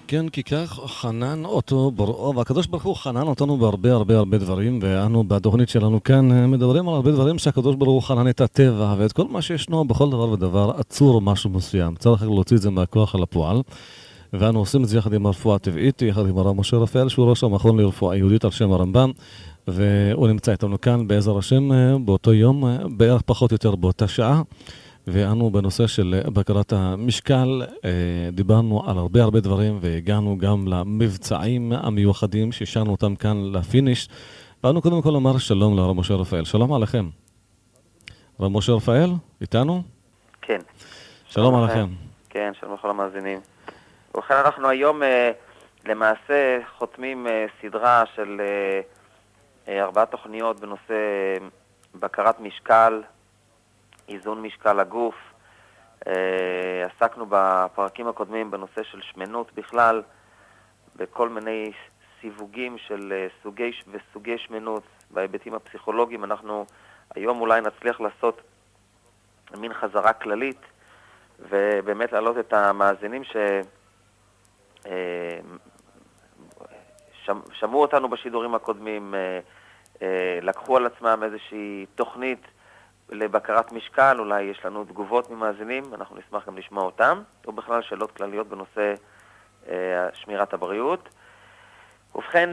כן, כי כך חנן אותו בראו, והקדוש ברוך הוא חנן אותנו בהרבה הרבה הרבה דברים, ואנו בתוכנית שלנו כאן מדברים על הרבה דברים שהקדוש ברוך הוא חנן את הטבע, ואת כל מה שישנו בכל דבר ודבר עצור או משהו מסוים. צריך להוציא את זה מהכוח אל הפועל, ואנו עושים את זה יחד עם הרפואה הטבעית, יחד עם הרב משה רפאל, שהוא ראש המכון לרפואה יהודית על שם הרמב"ם, והוא נמצא איתנו כאן בעזר השם באותו יום, בערך פחות או יותר באותה שעה. ואנו בנושא של בקרת המשקל דיברנו על הרבה הרבה דברים, והגענו גם למבצעים המיוחדים שהשארנו אותם כאן לפיניש. ואנו קודם כל לומר שלום לרב משה רפאל. שלום עליכם. רב משה רפאל, איתנו? כן. שלום עליכם. כן, שלום לכל המאזינים. ובכן אנחנו היום למעשה חותמים סדרה של 4 תוכניות בנושא בקרת משקל, איזון משקל הגוף. עסקנו בפרקים הקודמים בנושא של שמנות בכלל, בכל מיני סיווגים של סוגי שמנות בהיבטים הפסיכולוגיים. אנחנו היום אולי נצליח לעשות מין חזרה כללית, ובאמת להעלות את המאזינים ששמעו אותנו בשידורים הקודמים, לקחו על עצמם איזושהי תוכנית לבקרת משקל. אולי יש לנו תגובות ממאזינים, אנחנו נשמח גם לשמוע אותם, או בכלל שאלות כלליות בנושא שמירת הבריאות. ובכן,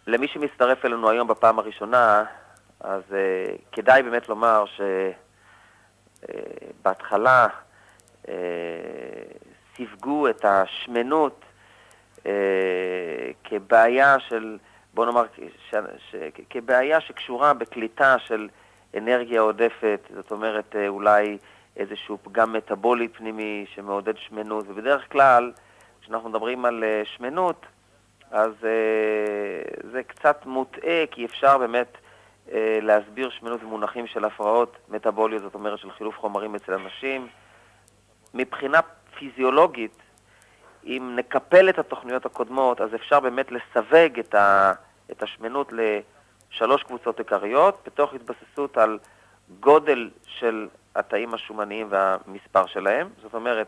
למי שמצטרף אלינו היום בפעם הראשונה, אז כדאי באמת לומר שבהתחלה סיווגו את השמנות כבעיה של, בוא נאמר, כבעיה שקשורה בקליטה של אנרגיה עודפת, זאת אומרת אולי איזשהו פגם מטאבולי פנימי שמעודד שמנות, ובדרך כלל כשאנחנו מדברים על שמנות, אז זה קצת מוטעה, כי אפשר באמת להסביר שמנות במונחים של הפרעות מטאבוליות, זאת אומרת של חילוף חומרים אצל אנשים. מבחינה פיזיולוגית, אם נקפל את התוכניות הקודמות, אז אפשר באמת לסווג את השמנות ל3 קבוצות עיקריות, בתוך התבססות על גודל של התאים השומניים והמספר שלהם. זאת אומרת,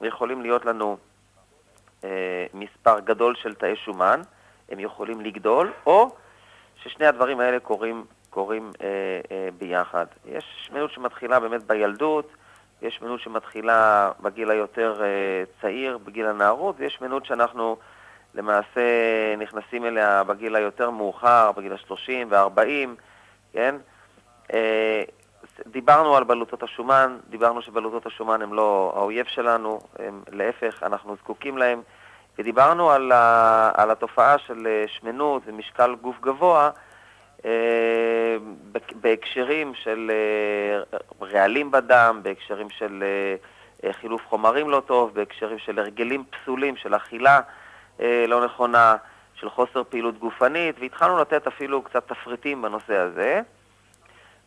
יכולים להיות לנו מספר גדול של תאי שומן, הם יכולים לגדול, או ששני הדברים האלה קורים ביחד. יש שמנות שמתחילה באמת בילדות, יש שמנות שמתחילה בגיל היותר צעיר, בגיל הנערות, ויש שמנות שאנחנו למעשה נכנסים אליה בגיל היותר מאוחר, בגיל ה-30 ו-40, כן? דיברנו על בלוטות השומן, דיברנו שבלוטות השומן הם לא האויב שלנו, הם להפך, אנחנו זקוקים להם, ודיברנו על התופעה של שמנות ומשקל גוף גבוה, בהקשרים של רעלים בדם, בהקשרים של חילוף חומרים לא טוב, בהקשרים של הרגלים פסולים, של אכילה לא נכונה, של חוסר פעילות גופנית, והתחלנו לתת אפילו קצת תפריטים בנושא הזה.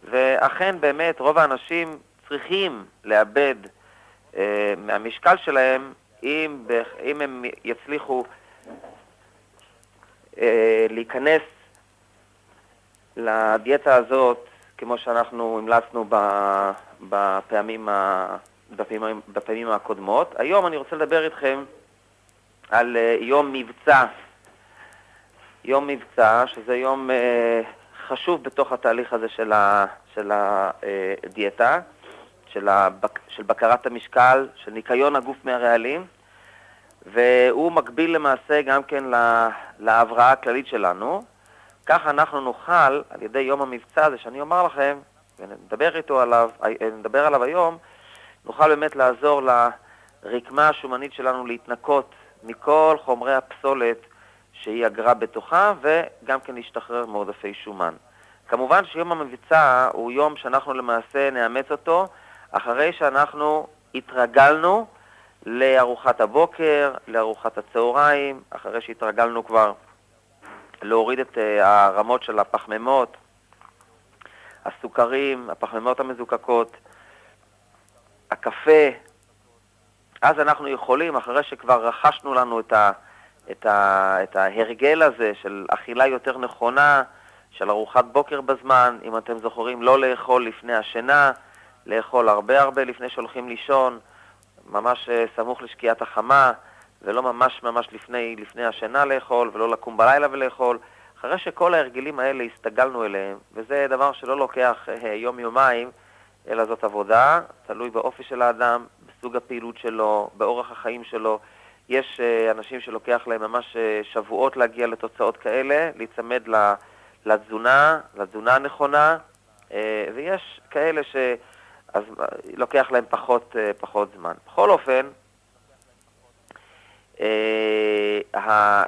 ואכן באמת רוב האנשים צריכים לאבד מהמשקל שלהם אם הם יצליחו להיכנס לדיאטה הזאת, כמו שאנחנו המלצנו בפעמים הקודמות. היום אני רוצה לדבר איתכם על יום מבצע. יום מבצע, שזה יום חשוב בתוך התהליך הזה של הדיאטה, של בקרת המשקל, של ניקיון הגוף מהרעלים, והוא מקביל למעשה גם כן להבראה הכללית שלנו. כך אנחנו נוכל, על ידי יום המבצע הזה שאני אומר לכם, ונדבר עליו היום, נוכל באמת לעזור לרקמה השומנית שלנו להתנקות מכל חומרי הפסולת שהיא אגרה בתוכה, וגם כן להשתחרר מעודפי שומן. כמובן שיום המבצע הוא יום שאנחנו למעשה נאמץ אותו, אחרי שאנחנו התרגלנו לארוחת הבוקר, לארוחת הצהריים, אחרי שהתרגלנו כבר להוריד את הרמות של הפחמימות, הסוכרים, הפחמימות המזוקקות, הקפה. אז אנחנו יכולים, אחרי שכבר רכשנו לנו את ההרגל הזה של אכילה יותר נכונה, של ארוחת בוקר בזמן, אם אתם זוכרים, לא לאכול לפני השינה, לאכול הרבה לפני שהולכים לישון, ממש סמוך לשקיעת החמה, ולא ממש ממש לפני השינה לאכול, ולא לקום בלילה ולאכול. אחרי שכל ההרגלים האלה הסתגלנו אליהם, וזה דבר שלא לוקח יום-יומיים, אלא זאת עבודה, תלוי באופי של האדם, בסוג הפעילות שלו, באורח החיים שלו. יש אנשים שלוקח להם ממש שבועות להגיע לתוצאות כאלה, להיצמד לתזונה הנכונה, ויש כאלה אז לוקח להם פחות זמן. בכל אופן,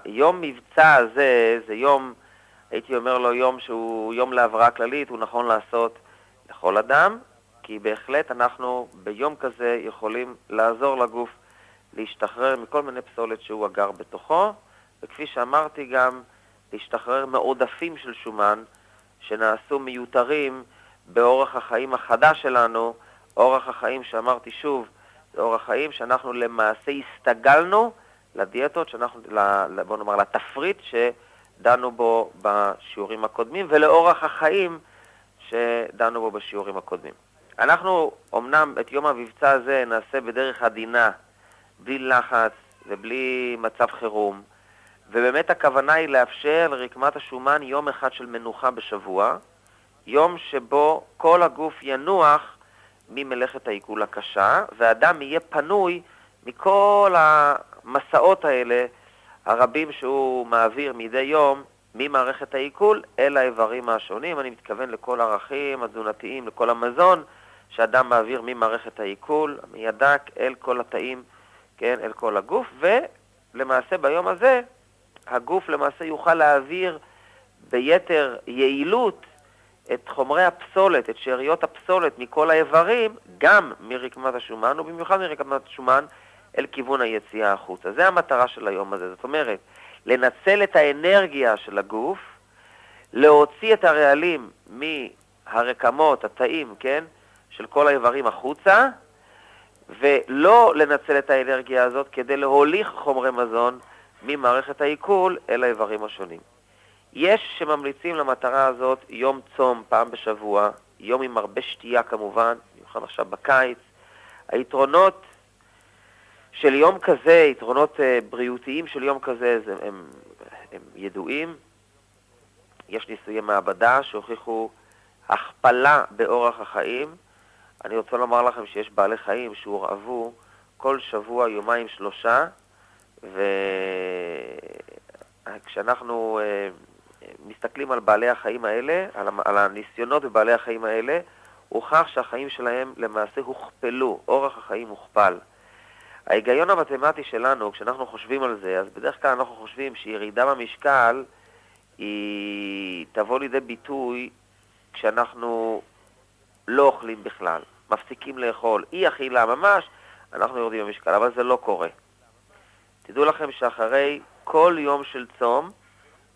היום מבצע הזה, זה יום, הייתי אומר לו יום שהוא יום להבראה כללית, הוא נכון לעשות לכל אדם, כי בהחלט אנחנו ביום כזה יכולים לעזור לגוף להשתחרר מכל מיני פסולת שהוא אגר בתוכו, וכפי שאמרתי גם, להשתחרר מעודפים של שומן שנעשו מיותרים באורח החיים החדש שלנו, אורח החיים שאמרתי שוב, זה אורח חיים שאנחנו למעשה הסתגלנו לדיאטות, בוא נאמר, לתפריט שדנו בו בשיעורים הקודמים, ולאורח החיים שדנו בו בשיעורים הקודמים. אנחנו אמנם את יום המבצע הזה נעשה בדרך עדינה, בלי לחץ ובלי מצב חירום, ובאמת הכוונה היא לאפשר לרקמת השומן יום אחד של מנוחה בשבוע, יום שבו כל הגוף ינוח ממלאכת העיכול הקשה, והאדם יהיה פנוי מכל המסעות האלה הרבים שהוא מעביר מדי יום ממערכת העיכול אל האיברים השונים. אני מתכוון לכל הערכים התזונתיים, לכל המזון שאדם מעביר ממערכת העיכול, המיידק, אל כל התאים, כן, אל כל הגוף, ולמעשה ביום הזה הגוף למעשה יוכל להעביר ביתר יעילות את חומרי הפסולת, את שאריות הפסולת מכל האיברים, גם מרקמת השומן, ובמיוחד מרקמת השומן, אל כיוון היציאה החוצה. זה המטרה של היום הזה. זאת אומרת, לנצל את האנרגיה של הגוף, להוציא את הרעלים מהרקמות, התאים, כן, של כל האיברים החוצה, ולא לנצל את האנרגיה הזאת כדי להוליך חומרי מזון ממערכת העיכול אל האיברים השונים. יש שממליצים למטרה הזאת יום צום פעם בשבוע, יום עם הרבה שתייה כמובן, במיוחד עכשיו בקיץ. היתרונות של יום כזה, יתרונות בריאותיים של יום כזה, הם ידועים. יש ניסויי מעבדה שהוכיחו הכפלה באורח החיים. אני רוצה לומר לכם שיש בעלי חיים שהורעבו כל שבוע, יומיים, 3, וכשאנחנו מסתכלים על בעלי החיים האלה, על הניסיונות בבעלי החיים האלה, הוכח שהחיים שלהם למעשה הוכפלו, אורח החיים הוכפל. ההיגיון המתמטי שלנו, כשאנחנו חושבים על זה, אז בדרך כלל אנחנו חושבים שירידה במשקל היא תבוא לידי ביטוי כשאנחנו לא אוכלים בכלל, מפסיקים לאכול, אי אכילה ממש, אנחנו יורדים במשקל, אבל זה לא קורה. תדעו לכם שאחרי כל יום של צום,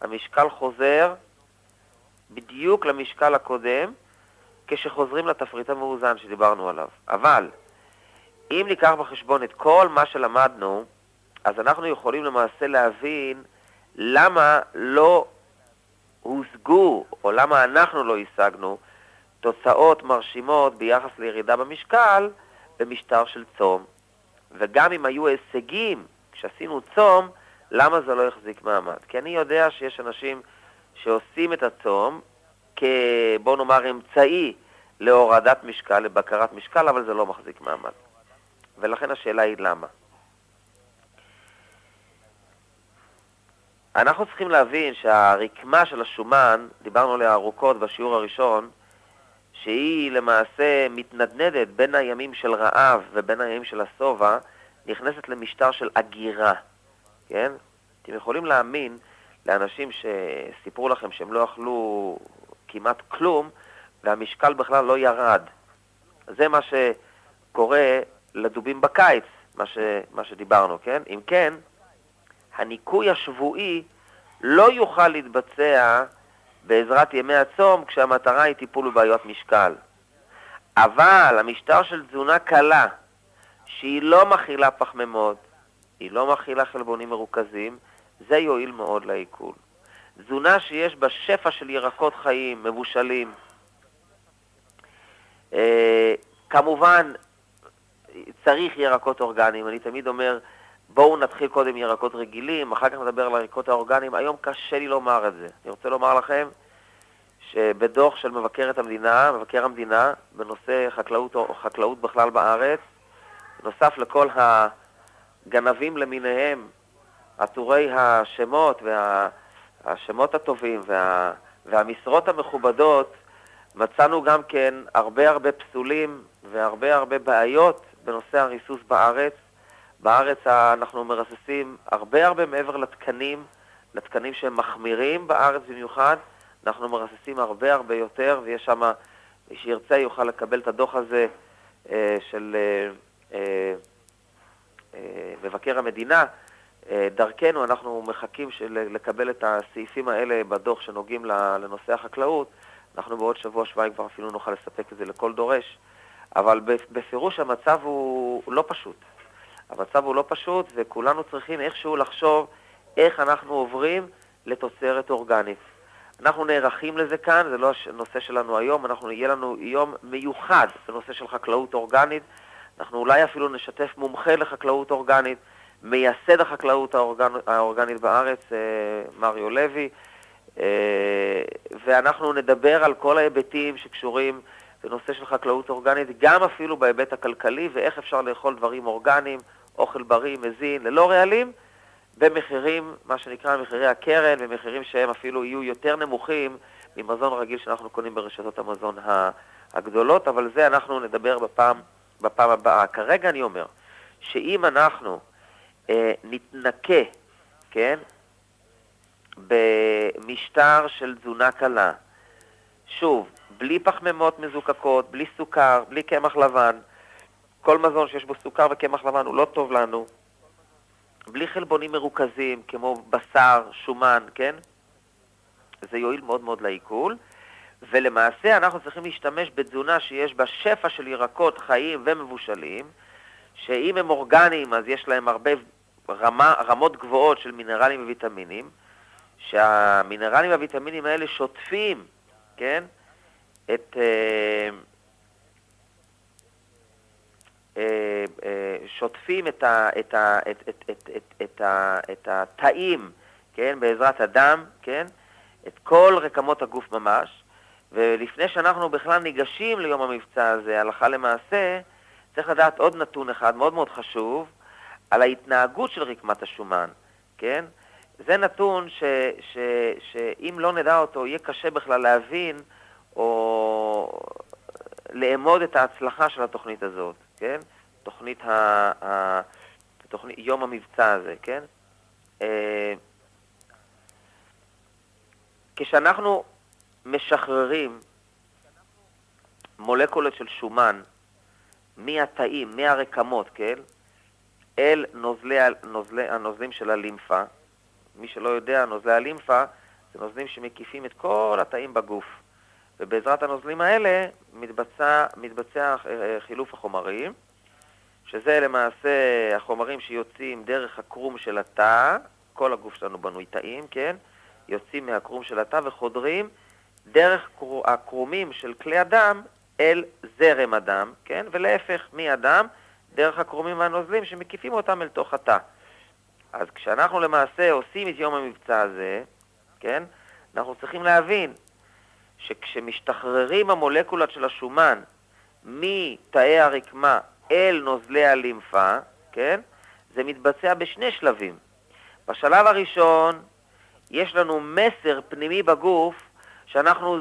המשקל חוזר בדיוק למשקל הקודם, כשחוזרים לתפריט המאוזן שדיברנו עליו. אבל אם ניקח בחשבון את כל מה שלמדנו, אז אנחנו יכולים למעשה להבין למה לא הושגו, או למה אנחנו לא השגנו, תוצאות מרשימות ביחס לירידה במשקל במשטר של צום. וגם אם היו הישגים כשעשינו צום, למה זה לא יחזיק מעמד? כי אני יודע שיש אנשים שעושים את הצום בוא נאמר אמצעי להורדת משקל, לבקרת משקל, אבל זה לא מחזיק מעמד. ולכן השאלה היא למה. אנחנו צריכים להבין שהרקמה של השומן, דיברנו עליה ארוכות בשיעור הראשון, שהיא למעשה מתנדנדת בין הימים של רעב ובין הימים של הסובה, נכנסת למשטר של אגירה. כן? אתם יכולים להאמין לאנשים שסיפרו לכם שהם לא אכלו כמעט כלום, והמשקל בכלל לא ירד. זה מה שקורה לדובים בקיץ, מה שדיברנו, כן? אם כן, הניקוי השבועי לא יוכל להתבצע בעזרת ימי הצום, כשהמטרה היא טיפול בבעיות משקל. אבל המשטר של תזונה קלה, שהיא לא מכילה פחמימות, היא לא מכילה חלבונים מרוכזים, זה יועיל מאוד לעיכול. תזונה שיש בה שפע של ירקות חיים, מבושלים. כמובן, צריך ירקות אורגניים. אני תמיד אומר, בואו נתחיל קודם ירקות רגילים, אחר כך נדבר על הירקות האורגניים. היום קשה לי לומר את זה. אני רוצה לומר לכם שבדוח של מבקר המדינה, בנושא חקלאות בכלל בארץ, נוסף לכל הגנבים למיניהם, עטורי השמות והשמות הטובים והמשרות המכובדות, מצאנו גם כן הרבה פסולים והרבה בעיות בנושא הריסוס בארץ. בארץ אנחנו מרססים הרבה מעבר לתקנים שהם מחמירים בארץ במיוחד. אנחנו מרססים הרבה יותר, ויש שם, מי שירצה יוכל לקבל את הדוח הזה של מבקר המדינה. דרכנו אנחנו מחכים לקבל את הסעיפים האלה בדוח שנוגעים לנושא החקלאות. אנחנו בעוד שבוע-שבועיים כבר אפילו נוכל לספק את זה לכל דורש. אבל בפירוש המצב הוא לא פשוט. המצב הוא לא פשוט, וכולנו צריכים איכשהו לחשוב איך אנחנו עוברים לתוצרת אורגנית. אנחנו נערכים לזה כאן, זה לא הנושא שלנו היום, יהיה לנו יום מיוחד בנושא של חקלאות אורגנית. אנחנו אולי אפילו נשתף מומחה לחקלאות אורגנית, מייסד החקלאות האורגנית בארץ, מריו לוי, ואנחנו נדבר על כל ההיבטים שקשורים בנושא של חקלאות אורגנית, גם אפילו בהיבט הכלכלי, ואיך אפשר לאכול דברים אורגניים, אוכל בריא, מזין, ללא רעלים, במחירים, מה שנקרא מחירי הקרן, במחירים שהם אפילו יהיו יותר נמוכים ממזון רגיל שאנחנו קונים ברשתות המזון הגדולות, אבל זה אנחנו נדבר בפעם הבאה. כרגע אני אומר, שאם אנחנו נתנקה, כן, במשטר של תזונה קלה, שוב, בלי פחמימות מזוקקות, בלי סוכר, בלי קמח לבן, כל מזון שיש בו סוכר וקמח לבן הוא לא טוב לנו, בלי חלבונים מרוכזים כמו בשר, שומן, כן? זה יועיל מאוד לעיכול, ולמעשה אנחנו צריכים להשתמש בתזונה שיש בה שפע של ירקות חיים ומבושלים, שאם הם אורגניים אז יש להם הרבה רמות גבוהות של מינרלים וויטמינים, שהמינרלים והוויטמינים האלה שוטפים, כן? שוטפים את התאים, כן, בעזרת הדם, כן, את כל רקמות הגוף ממש. ולפני שאנחנו בכלל ניגשים ליום המבצע הזה, הלכה למעשה, צריך לדעת עוד נתון אחד מאוד חשוב, על ההתנהגות של רקמת השומן, כן? זה נתון שאם לא נדע אותו, יהיה קשה בכלל להבין או לאמוד את ההצלחה של התוכנית הזאת, כן? תוכנית יום המבצע הזה, כן? כשאנחנו משחררים מולקולות של שומן מהתאים, מהרקמות, כן? אל הנוזלים של הלימפה. מי שלא יודע, נוזלי הלימפה זה נוזלים שמקיפים את כל התאים בגוף. ובעזרת הנוזלים האלה מתבצע חילוף החומרים, שזה למעשה החומרים שיוצאים דרך הקרום של התא, כל הגוף שלנו בנוי תאים, כן? יוצאים מהקרום של התא וחודרים דרך הקרומים של כלי הדם אל זרם הדם, כן? ולהפך, מהדם דרך הקרומים והנוזלים שמקיפים אותם אל תוך התא. אז כשאנחנו למעשה עושים את יום המבצע הזה, כן? אנחנו צריכים להבין שכשמשתחררים המולקולות של השומן מתאי הרקמה אל נוזלי הלימפה, כן? זה מתבצע בשני שלבים. בשלב הראשון יש לנו מסר פנימי בגוף שאנחנו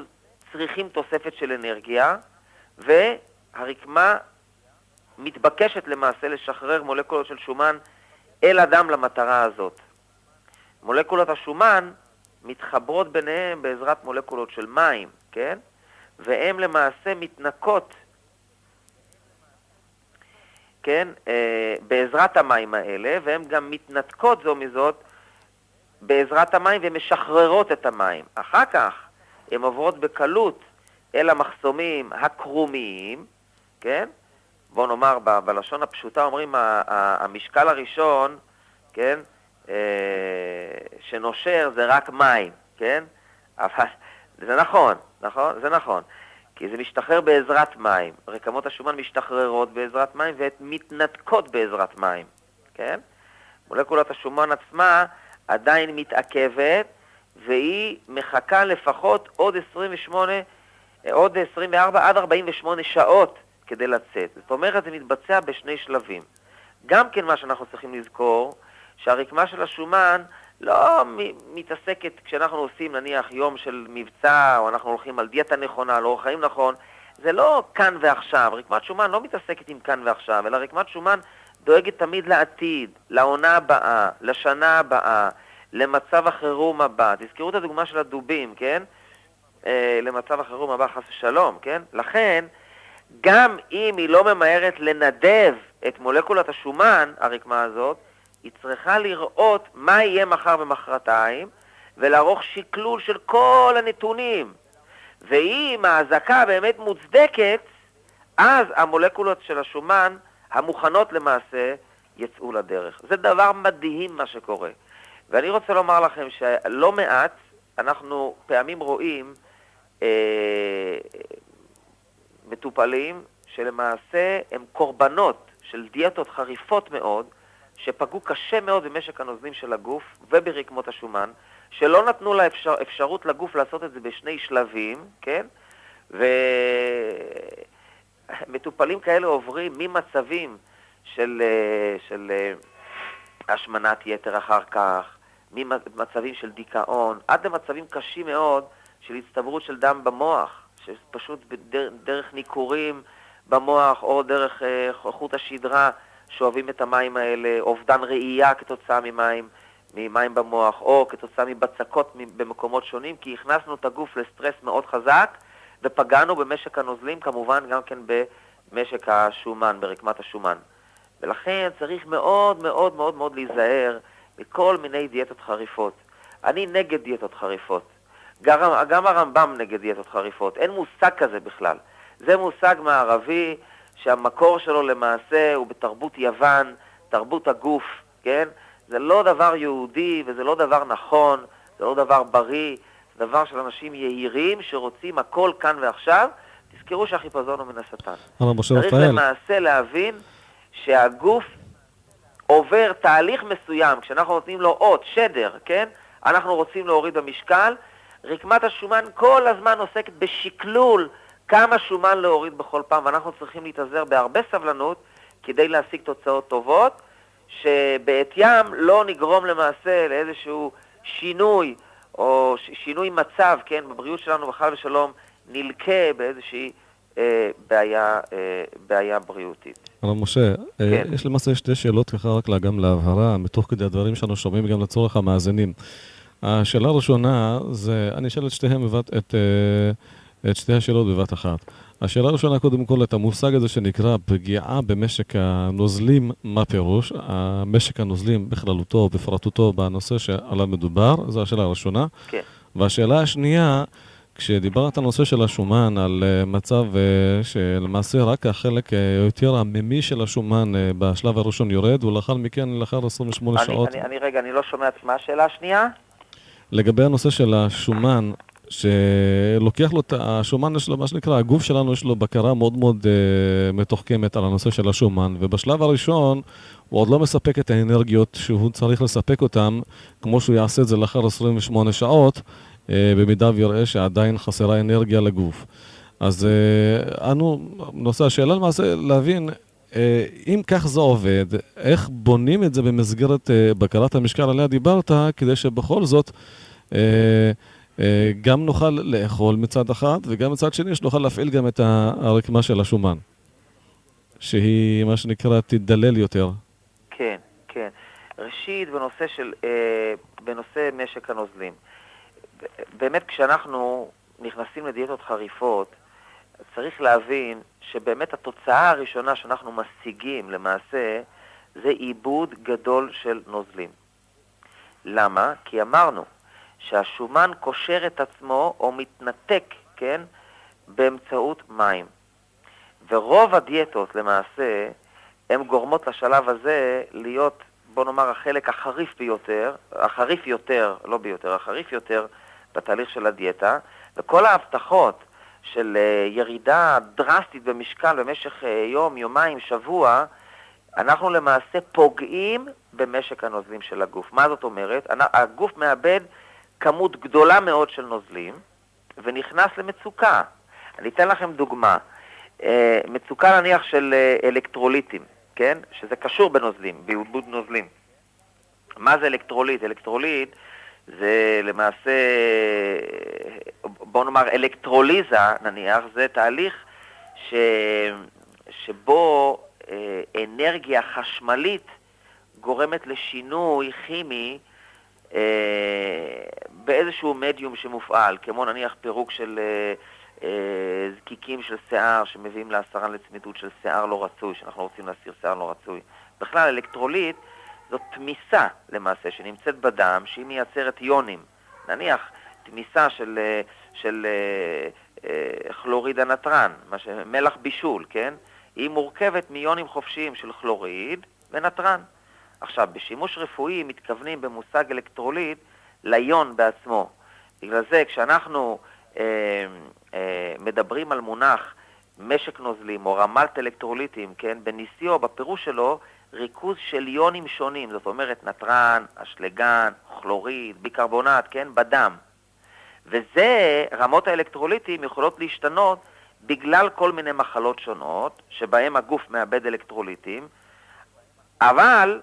צריכים תוספת של אנרגיה, והרקמה מתבקשת למעשה לשחרר מולקולות של שומן אל הדם למטרה הזאת. מולקולות השומן מתחברות ביניהם בעזרת מולקולות של מים, כן? והן למעשה מתנקות, כן? בעזרת המים האלה, והן גם מתנתקות זו מזאת בעזרת המים ומשחררות את המים. אחר כך הן עוברות בקלות אל המחסומים הקרומיים, כן? בואו נאמר, בלשון הפשוטה אומרים, המשקל הראשון, כן? שנושר זה רק מים, כן? אבל זה נכון, זה נכון. כי זה משתחרר בעזרת מים. רקמות השומן משתחררות בעזרת מים ומתנתקות בעזרת מים, כן? מולקולת השומן עצמה עדיין מתעכבת, והיא מחכה לפחות עוד 24 עד 48 שעות כדי לצאת. זאת אומרת, זה מתבצע בשני שלבים. גם כן מה שאנחנו צריכים לזכור, שהרקמה של השומן לא מתעסקת כשאנחנו עושים נניח יום של מבצע, או אנחנו הולכים על דיאטה נכונה, לא אורח חיים נכון, זה לא כאן ועכשיו. רקמת שומן לא מתעסקת עם כאן ועכשיו, אלא רקמת שומן דואגת תמיד לעתיד, לעונה הבאה, לשנה הבאה, למצב החירום הבא. תזכרו את הדוגמה של הדובים, כן? למצב החירום הבא, חס ושלום, כן? לכן, גם אם היא לא ממהרת לנדב את מולקולת השומן, הרקמה הזאת, היא צריכה לראות מה יהיה מחר ומחרתיים, ולערוך שקלול של כל הנתונים. ואם ההזקה באמת מוצדקת, אז המולקולות של השומן המוכנות למעשה יצאו לדרך. זה דבר מדהים מה שקורה. ואני רוצה לומר לכם שלא מעט אנחנו פעמים רואים מטופלים שלמעשה הם קורבנות של דיאטות חריפות מאוד, שפגעו קשה מאוד במשק הנוזלים של הגוף וברקמות השומן, שלא נתנו לה אפשרות לגוף לעשות את זה בשני שלבים, כן? ומטופלים כאלה עוברים ממצבים של השמנת יתר אחר כך, ממצבים של דיכאון, עד למצבים קשים מאוד של הצטברות של דם במוח, שפשוט דרך ניכורים במוח או דרך חוט השדרה שואבים את המים האלה, אובדן ראייה כתוצאה ממים במוח, או כתוצאה מבצקות במקומות שונים, כי הכנסנו את הגוף לסטרס מאוד חזק, ופגענו במשק הנוזלים, כמובן גם כן במשק השומן, ברקמת השומן. ולכן צריך מאוד מאוד מאוד מאוד להיזהר מכל מיני דיאטות חריפות. אני נגד דיאטות חריפות. גם הרמב"ם נגד דיאטות חריפות. אין מושג כזה בכלל. זה מושג מערבי שהמקור שלו למעשה הוא בתרבות יוון, תרבות הגוף, כן? זה לא דבר יהודי וזה לא דבר נכון, זה לא דבר בריא, זה דבר של אנשים יהירים שרוצים הכל כאן ועכשיו. תזכרו שהחיפזון הוא מן השטן. צריך למעשה להבין שהגוף עובר תהליך מסוים, כשאנחנו נותנים לו עוד שדר, כן? אנחנו רוצים להוריד במשקל, רקמת השומן כל הזמן עוסקת בשקלול כמה שומן להוריד בכל פעם, ואנחנו צריכים להתעזר בהרבה סבלנות כדי להשיג תוצאות טובות, שבעתיים לא נגרום למעשה לאיזשהו שינוי, או שינוי מצב, כן? בבריאות שלנו בחל ושלום נלקה באיזושהי בעיה בריאותית. הרב משה, יש למעשה שתי שאלות ככה רק גם להבהרה, מתוך כדי הדברים שאנו שומעים גם לצורך המאזינים. השאלה הראשונה זה, אני אשאל את שתיהם את שתי השאלות בבת אחת. השאלה הראשונה קודם כל את המושג הזה שנקרא פגיעה במשק הנוזלים, מה פירוש? המשק הנוזלים בכללותו ובפרטותו בנושא שעליו מדובר, זו השאלה הראשונה. כן. והשאלה השנייה, כשדיברת על הנושא של השומן, על מצב שלמעשה רק החלק יותר הממי של השומן בשלב הראשון יורד, ולאחר מכן, לאחר 28 שעות... אני לא שומע מה השאלה השנייה? לגבי הנושא של השומן, שלוקח לו, השומן יש לו, מה שנקרא, הגוף שלנו יש לו בקרה מאוד מאוד מתוחכמת על הנושא של השומן, ובשלב הראשון הוא עוד לא מספק את האנרגיות שהוא צריך לספק אותם, כמו שהוא יעשה את זה לאחר 28 שעות, במידה ויראה שעדיין חסרה אנרגיה לגוף. אז נושא השאלה למעשה להבין, אם כך זה עובד, איך בונים את זה במסגרת בקרת המשקל עליה דיברת, כדי שבכל זאת גם נוכל לאכול מצד אחד, וגם מצד שני שנוכל להפעיל גם את הרקמה של השומן, שהיא מה שנקרא תדלל יותר. כן, כן. ראשית, בנושא משק הנוזלים. באמת כשאנחנו נכנסים לדיאטות חריפות, צריך להבין שבאמת התוצאה הראשונה שאנחנו משיגים למעשה, זה עיבוד גדול של נוזלים. למה? כי אמרנו שהשומן קושר את עצמו או מתנתק, כן, באמצעות מים. ורוב הדיאטות למעשה, הן גורמות לשלב הזה להיות, בוא נאמר, החלק החריף יותר בתהליך של הדיאטה, וכל ההבטחות של ירידה דרסטית במשקל במשך יום, יומיים, שבוע, אנחנו למעשה פוגעים במשק הנוזלים של הגוף. מה זאת אומרת? הגוף מאבד כמות גדולה מאוד של נוזלים, ונכנס למצוקה. אני אתן לכם דוגמה. מצוקה נניח של אלקטרוליטים, כן? שזה קשור בנוזלים, בעיבוד נוזלים. מה זה אלקטרוליט? אלקטרוליט זה למעשה, בוא נאמר, אלקטרוליזה, נניח, זה תהליך שבו אנרגיה חשמלית גורמת לשינוי כימי באיזשהו מדיום שמופעל, כמו נניח פירוק של זקיקים של שיער שמביאים להסרה לצמידות של שיער לא רצוי, שאנחנו רוצים להסיר שיער לא רצוי. בכלל, אלקטרוליט זאת תמיסה למעשה שנמצאת בדם, שהיא מייצרת איונים. נניח תמיסה של כלוריד הנטרן, מלח בישול, כן? היא מורכבת מאיונים חופשיים של כלוריד ונטרן. עכשיו, בשימוש רפואי מתכוונים במושג אלקטרוליט ליון בעצמו. בגלל זה, כשאנחנו מדברים על מונח משק נוזלים או רמלת אלקטרוליטים, כן? בניסיו, בפירוש שלו, ריכוז של איונים שונים, זאת אומרת נטרן, אשלגן, כלוריד, ביקרבונט, כן? בדם. וזה, רמות האלקטרוליטים יכולות להשתנות בגלל כל מיני מחלות שונות, שבהם הגוף מאבד אלקטרוליטים, אבל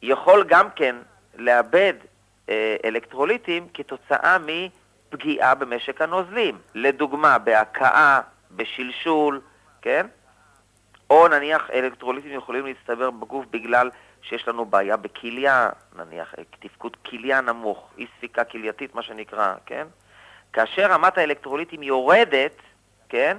יכול גם כן לאבד אלקטרוליטים כתוצאה מפגיעה במשק הנוזלים. לדוגמה, בהקאה, בשלשול, כן? או נניח אלקטרוליטים יכולים להצטבר בגוף בגלל שיש לנו בעיה בכליה, נניח תפקוד כליה נמוך, אי ספיקה כלייתית מה שנקרא, כן? כאשר רמת האלקטרוליטים יורדת, כן?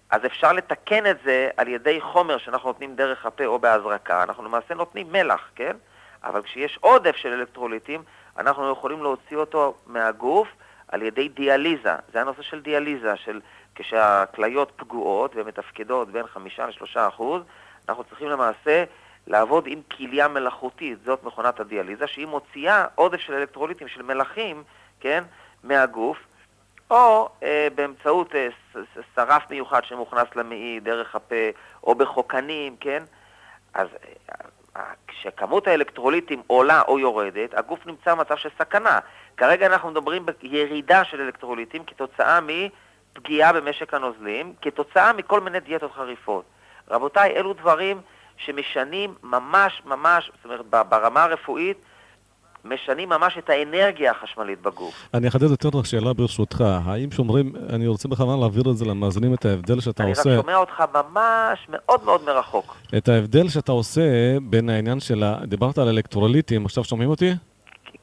אז אפשר לתקן את זה על ידי חומר שאנחנו נותנים דרך הפה או בהזרקה, אנחנו למעשה נותנים מלח, כן? אבל כשיש עודף של אלקטרוליטים, אנחנו יכולים להוציא אותו מהגוף על ידי דיאליזה. זה הנושא של דיאליזה, של כשהכליות פגועות ומתפקדות בין 5-3%, אנחנו צריכים למעשה לעבוד עם כליה מלאכותית, זאת מכונת הדיאליזה, שהיא מוציאה עודף של אלקטרוליטים, של מלחים, כן, מהגוף, או באמצעות שרף מיוחד שמוכנס למעי דרך הפה, או בחוקנים, כן? אז כשכמות האלקטרוליטים עולה או יורדת, הגוף נמצא במצב של סכנה. כרגע אנחנו מדברים בירידה של אלקטרוליטים כתוצאה מפגיעה במשק הנוזלים, כתוצאה מכל מיני דיאטות חריפות. רבותיי, אלו דברים שמשנים ממש, זאת אומרת, ברמה הרפואית, משנים ממש את האנרגיה החשמלית בגוף. אני אחדד יותר לך שאלה ברשותך, האם שומרים, אני רוצה בכוונה להעביר את זה למאזינים, את ההבדל שאתה עושה... אני רק שומע אותך ממש מאוד מאוד מרחוק. את ההבדל שאתה עושה בין העניין של... דיברת על אלקטרוליטים, עכשיו שומעים אותי?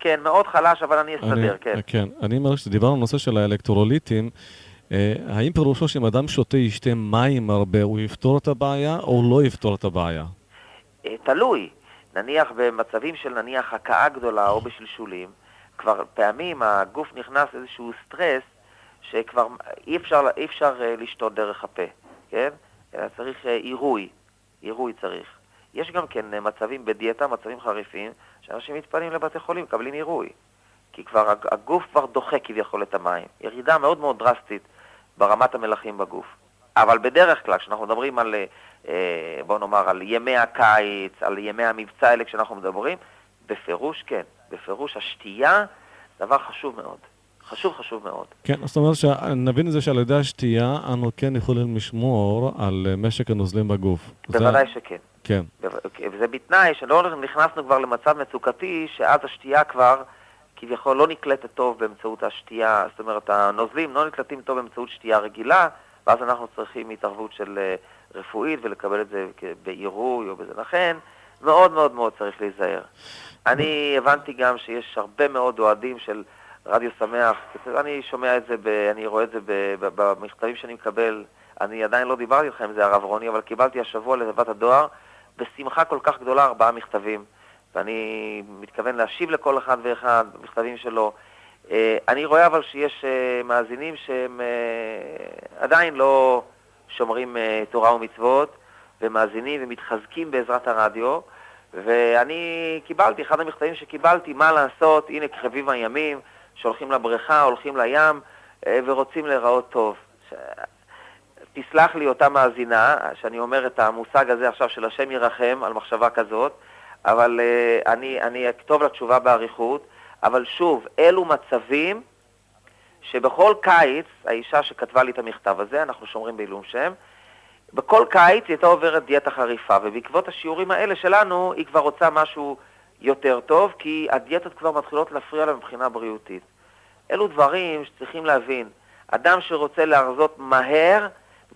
כן, מאוד חלש, אבל אני אסתדר, כן. כן, אני אומר שדיברנו על נושא של האלקטרוליטים, האם פירושו שאם אדם שותה ישתה מים הרבה, הוא יפתור את הבעיה או לא יפתור את הבעיה? תלוי. נניח במצבים של נניח הקאה גדולה או בשלשולים, כבר פעמים הגוף נכנס איזשהו סטרס שכבר אי אפשר לשתות דרך הפה, כן? צריך עירוי צריך. יש גם כן מצבים בדיאטה, מצבים חריפים, שאנשים מתפנים לבתי חולים, מקבלים עירוי. כי כבר הגוף כבר דוחה כביכול את המים. ירידה מאוד מאוד דרסטית ברמת המלחים בגוף. אבל בדרך כלל, כשאנחנו מדברים על, בוא נאמר, על ימי הקיץ, על ימי המבצע האלה כשאנחנו מדברים, בפירוש כן. בפירוש השתייה, דבר חשוב מאוד. חשוב מאוד. כן, זאת אומרת שנבין את זה שעל ידי השתייה, אנו כן יכולים לשמור על משק הנוזלים בגוף. בוודאי שכן. כן. וזה בתנאי שלא נכנסנו כבר למצב מצוקתי, שאז השתייה כבר כביכול לא נקלטת טוב באמצעות השתייה, זאת אומרת, הנוזלים לא נקלטים טוב באמצעות שתייה רגילה, ואז אנחנו צריכים התערבות של רפואית ולקבל את זה בעירוי או בזה. לכן, מאוד מאוד מאוד צריך להיזהר. אני הבנתי גם שיש הרבה מאוד אוהדים של רדיו שמח, אני שומע את זה, אני רואה את זה במכתבים שאני מקבל, אני עדיין לא דיברתי לכם, זה הרב רוני, אבל קיבלתי השבוע לתיבת הדואר, בשמחה כל כך גדולה 4 מכתבים, ואני מתכוון להשיב לכל אחד ואחד במכתבים שלו. אני רואה אבל שיש מאזינים שהם עדיין לא שומרים תורה ומצוות, ומאזינים ומתחזקים בעזרת הרדיו, ואני קיבלתי, אחד המכתבים שקיבלתי, מה לעשות, הנה כחביב הימים, שהולכים לבריכה, הולכים לים, ורוצים להיראות טוב. תסלח לי אותה מאזינה, שאני אומר את המושג הזה עכשיו של השם ירחם על מחשבה כזאת, אבל אני אכתוב לתשובה בעריכות, אבל שוב, אלו מצבים שבכל קיץ, האישה שכתבה לי את המכתב הזה, אנחנו שומרים בעילום שם, בכל קיץ היא הייתה עוברת דיאטה חריפה, ובעקבות השיעורים האלה שלנו, היא כבר רוצה משהו יותר טוב, כי הדיאטות כבר מתחילות להפריע לה מבחינה בריאותית. אלו דברים שצריכים להבין. אדם שרוצה להרזות מהר,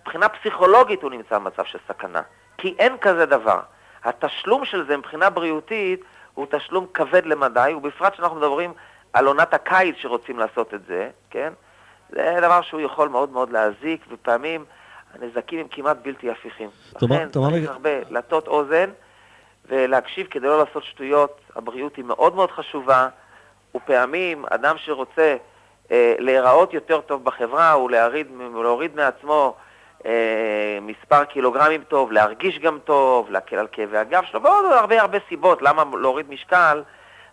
מבחינה פסיכולוגית הוא נמצא במצב של סכנה. כי אין כזה דבר. התשלום של זה מבחינה בריאותית הוא תשלום כבד למדי, ובפרט שאנחנו מדברים על עונת הקיץ שרוצים לעשות את זה, כן? זה דבר שהוא יכול מאוד מאוד להזיק, ופעמים הנזקים הם כמעט בלתי הפיכים. לכן צריך הרבה לטות אוזן ולהקשיב כדי לא לעשות שטויות. הבריאות היא מאוד מאוד חשובה, ופעמים אדם שרוצה להיראות יותר טוב בחברה, ולהוריד מעצמו מספר קילוגרמים טוב, להרגיש גם טוב, להקל על כאבי הגב שלו, ועוד הרבה סיבות למה להוריד משקל.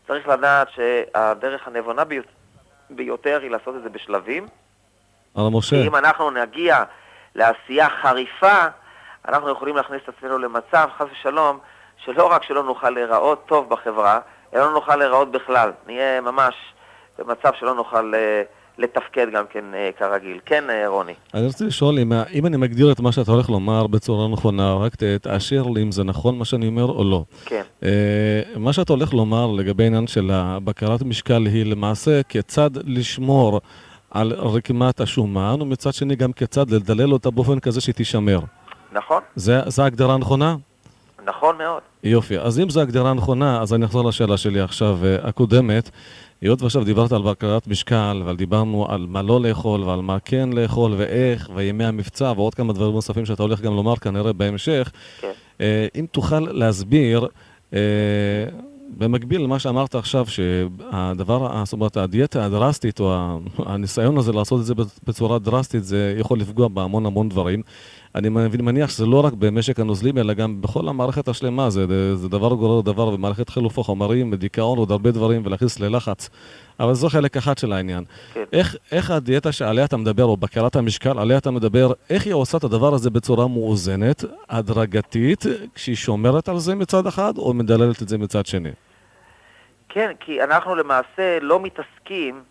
צריך לדעת שהדרך הנבונה ביותר היא לעשות את זה בשלבים. כי אם אנחנו נגיע לעשייה חריפה, אנחנו יכולים להכניס את עצמנו למצב, חס ושלום, שלא רק שלא נוכל להיראות טוב בחברה, אלא לא נוכל להיראות בכלל. נהיה ממש במצב שלא נוכל לתפקד גם כן כרגיל. כן, רוני. אני רוצה לשאול, אם אני מגדיר את מה שאתה הולך לומר בצורה נכונה, רק תאשר לי אם זה נכון מה שאני אומר או לא. כן. מה שאתה הולך לומר לגבי עניין של בקרת משקל היא למעשה כיצד לשמור על רקמת השומן, ומצד שני גם כיצד לדלל אותה באופן כזה שתישמר. נכון. זה ההגדרה הנכונה? נכון מאוד. יופי, אז אם זו הגדרה נכונה, אז אני אחזור לשאלה שלי עכשיו הקודמת. היות ועכשיו דיברת על בקרת משקל, ודיברנו על מה לא לאכול, ועל מה כן לאכול, ואיך, וימי המבצע, ועוד כמה דברים נוספים שאתה הולך גם לומר כנראה בהמשך. כן. אם תוכל להסביר, במקביל למה שאמרת עכשיו, שהדבר, זאת אומרת, הדיאטה הדרסטית, או הניסיון הזה לעשות את זה בצורה דרסטית, זה יכול לפגוע בהמון דברים. אני מניח שזה לא רק במשק הנוזלים, אלא גם בכל המערכת השלמה, זה דבר גורר דבר, ומערכת חילוף החומרים, ודיכאון, עוד הרבה דברים, ולהכניס ללחץ. אבל זו חלק אחד של העניין. כן. איך הדיאטה שעליה אתה מדבר, או בקרת המשקל עליה אתה מדבר, איך היא עושה את הדבר הזה בצורה מאוזנת, הדרגתית, כשהיא שומרת על זה מצד אחד, או מדללת את זה מצד שני? כן, כי אנחנו למעשה לא מתעסקים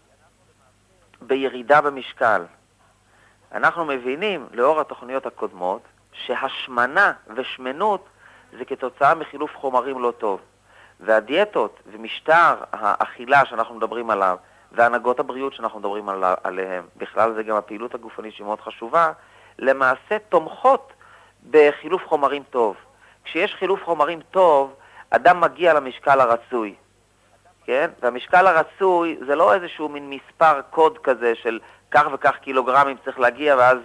בירידה במשקל. אנחנו מבינים, לאור התוכניות הקודמות, שהשמנה ושמנות זה כתוצאה מחילוף חומרים לא טוב. והדיאטות ומשטר האכילה שאנחנו מדברים עליו, והנהגות הבריאות שאנחנו מדברים עליהם, בכלל זה גם הפעילות הגופנית שהיא מאוד חשובה, למעשה תומכות בחילוף חומרים טוב. כשיש חילוף חומרים טוב, אדם מגיע למשקל הרצוי. כן? והמשקל הרצוי זה לא איזשהו מין מספר קוד כזה של כך וכך קילוגרמים צריך להגיע, ואז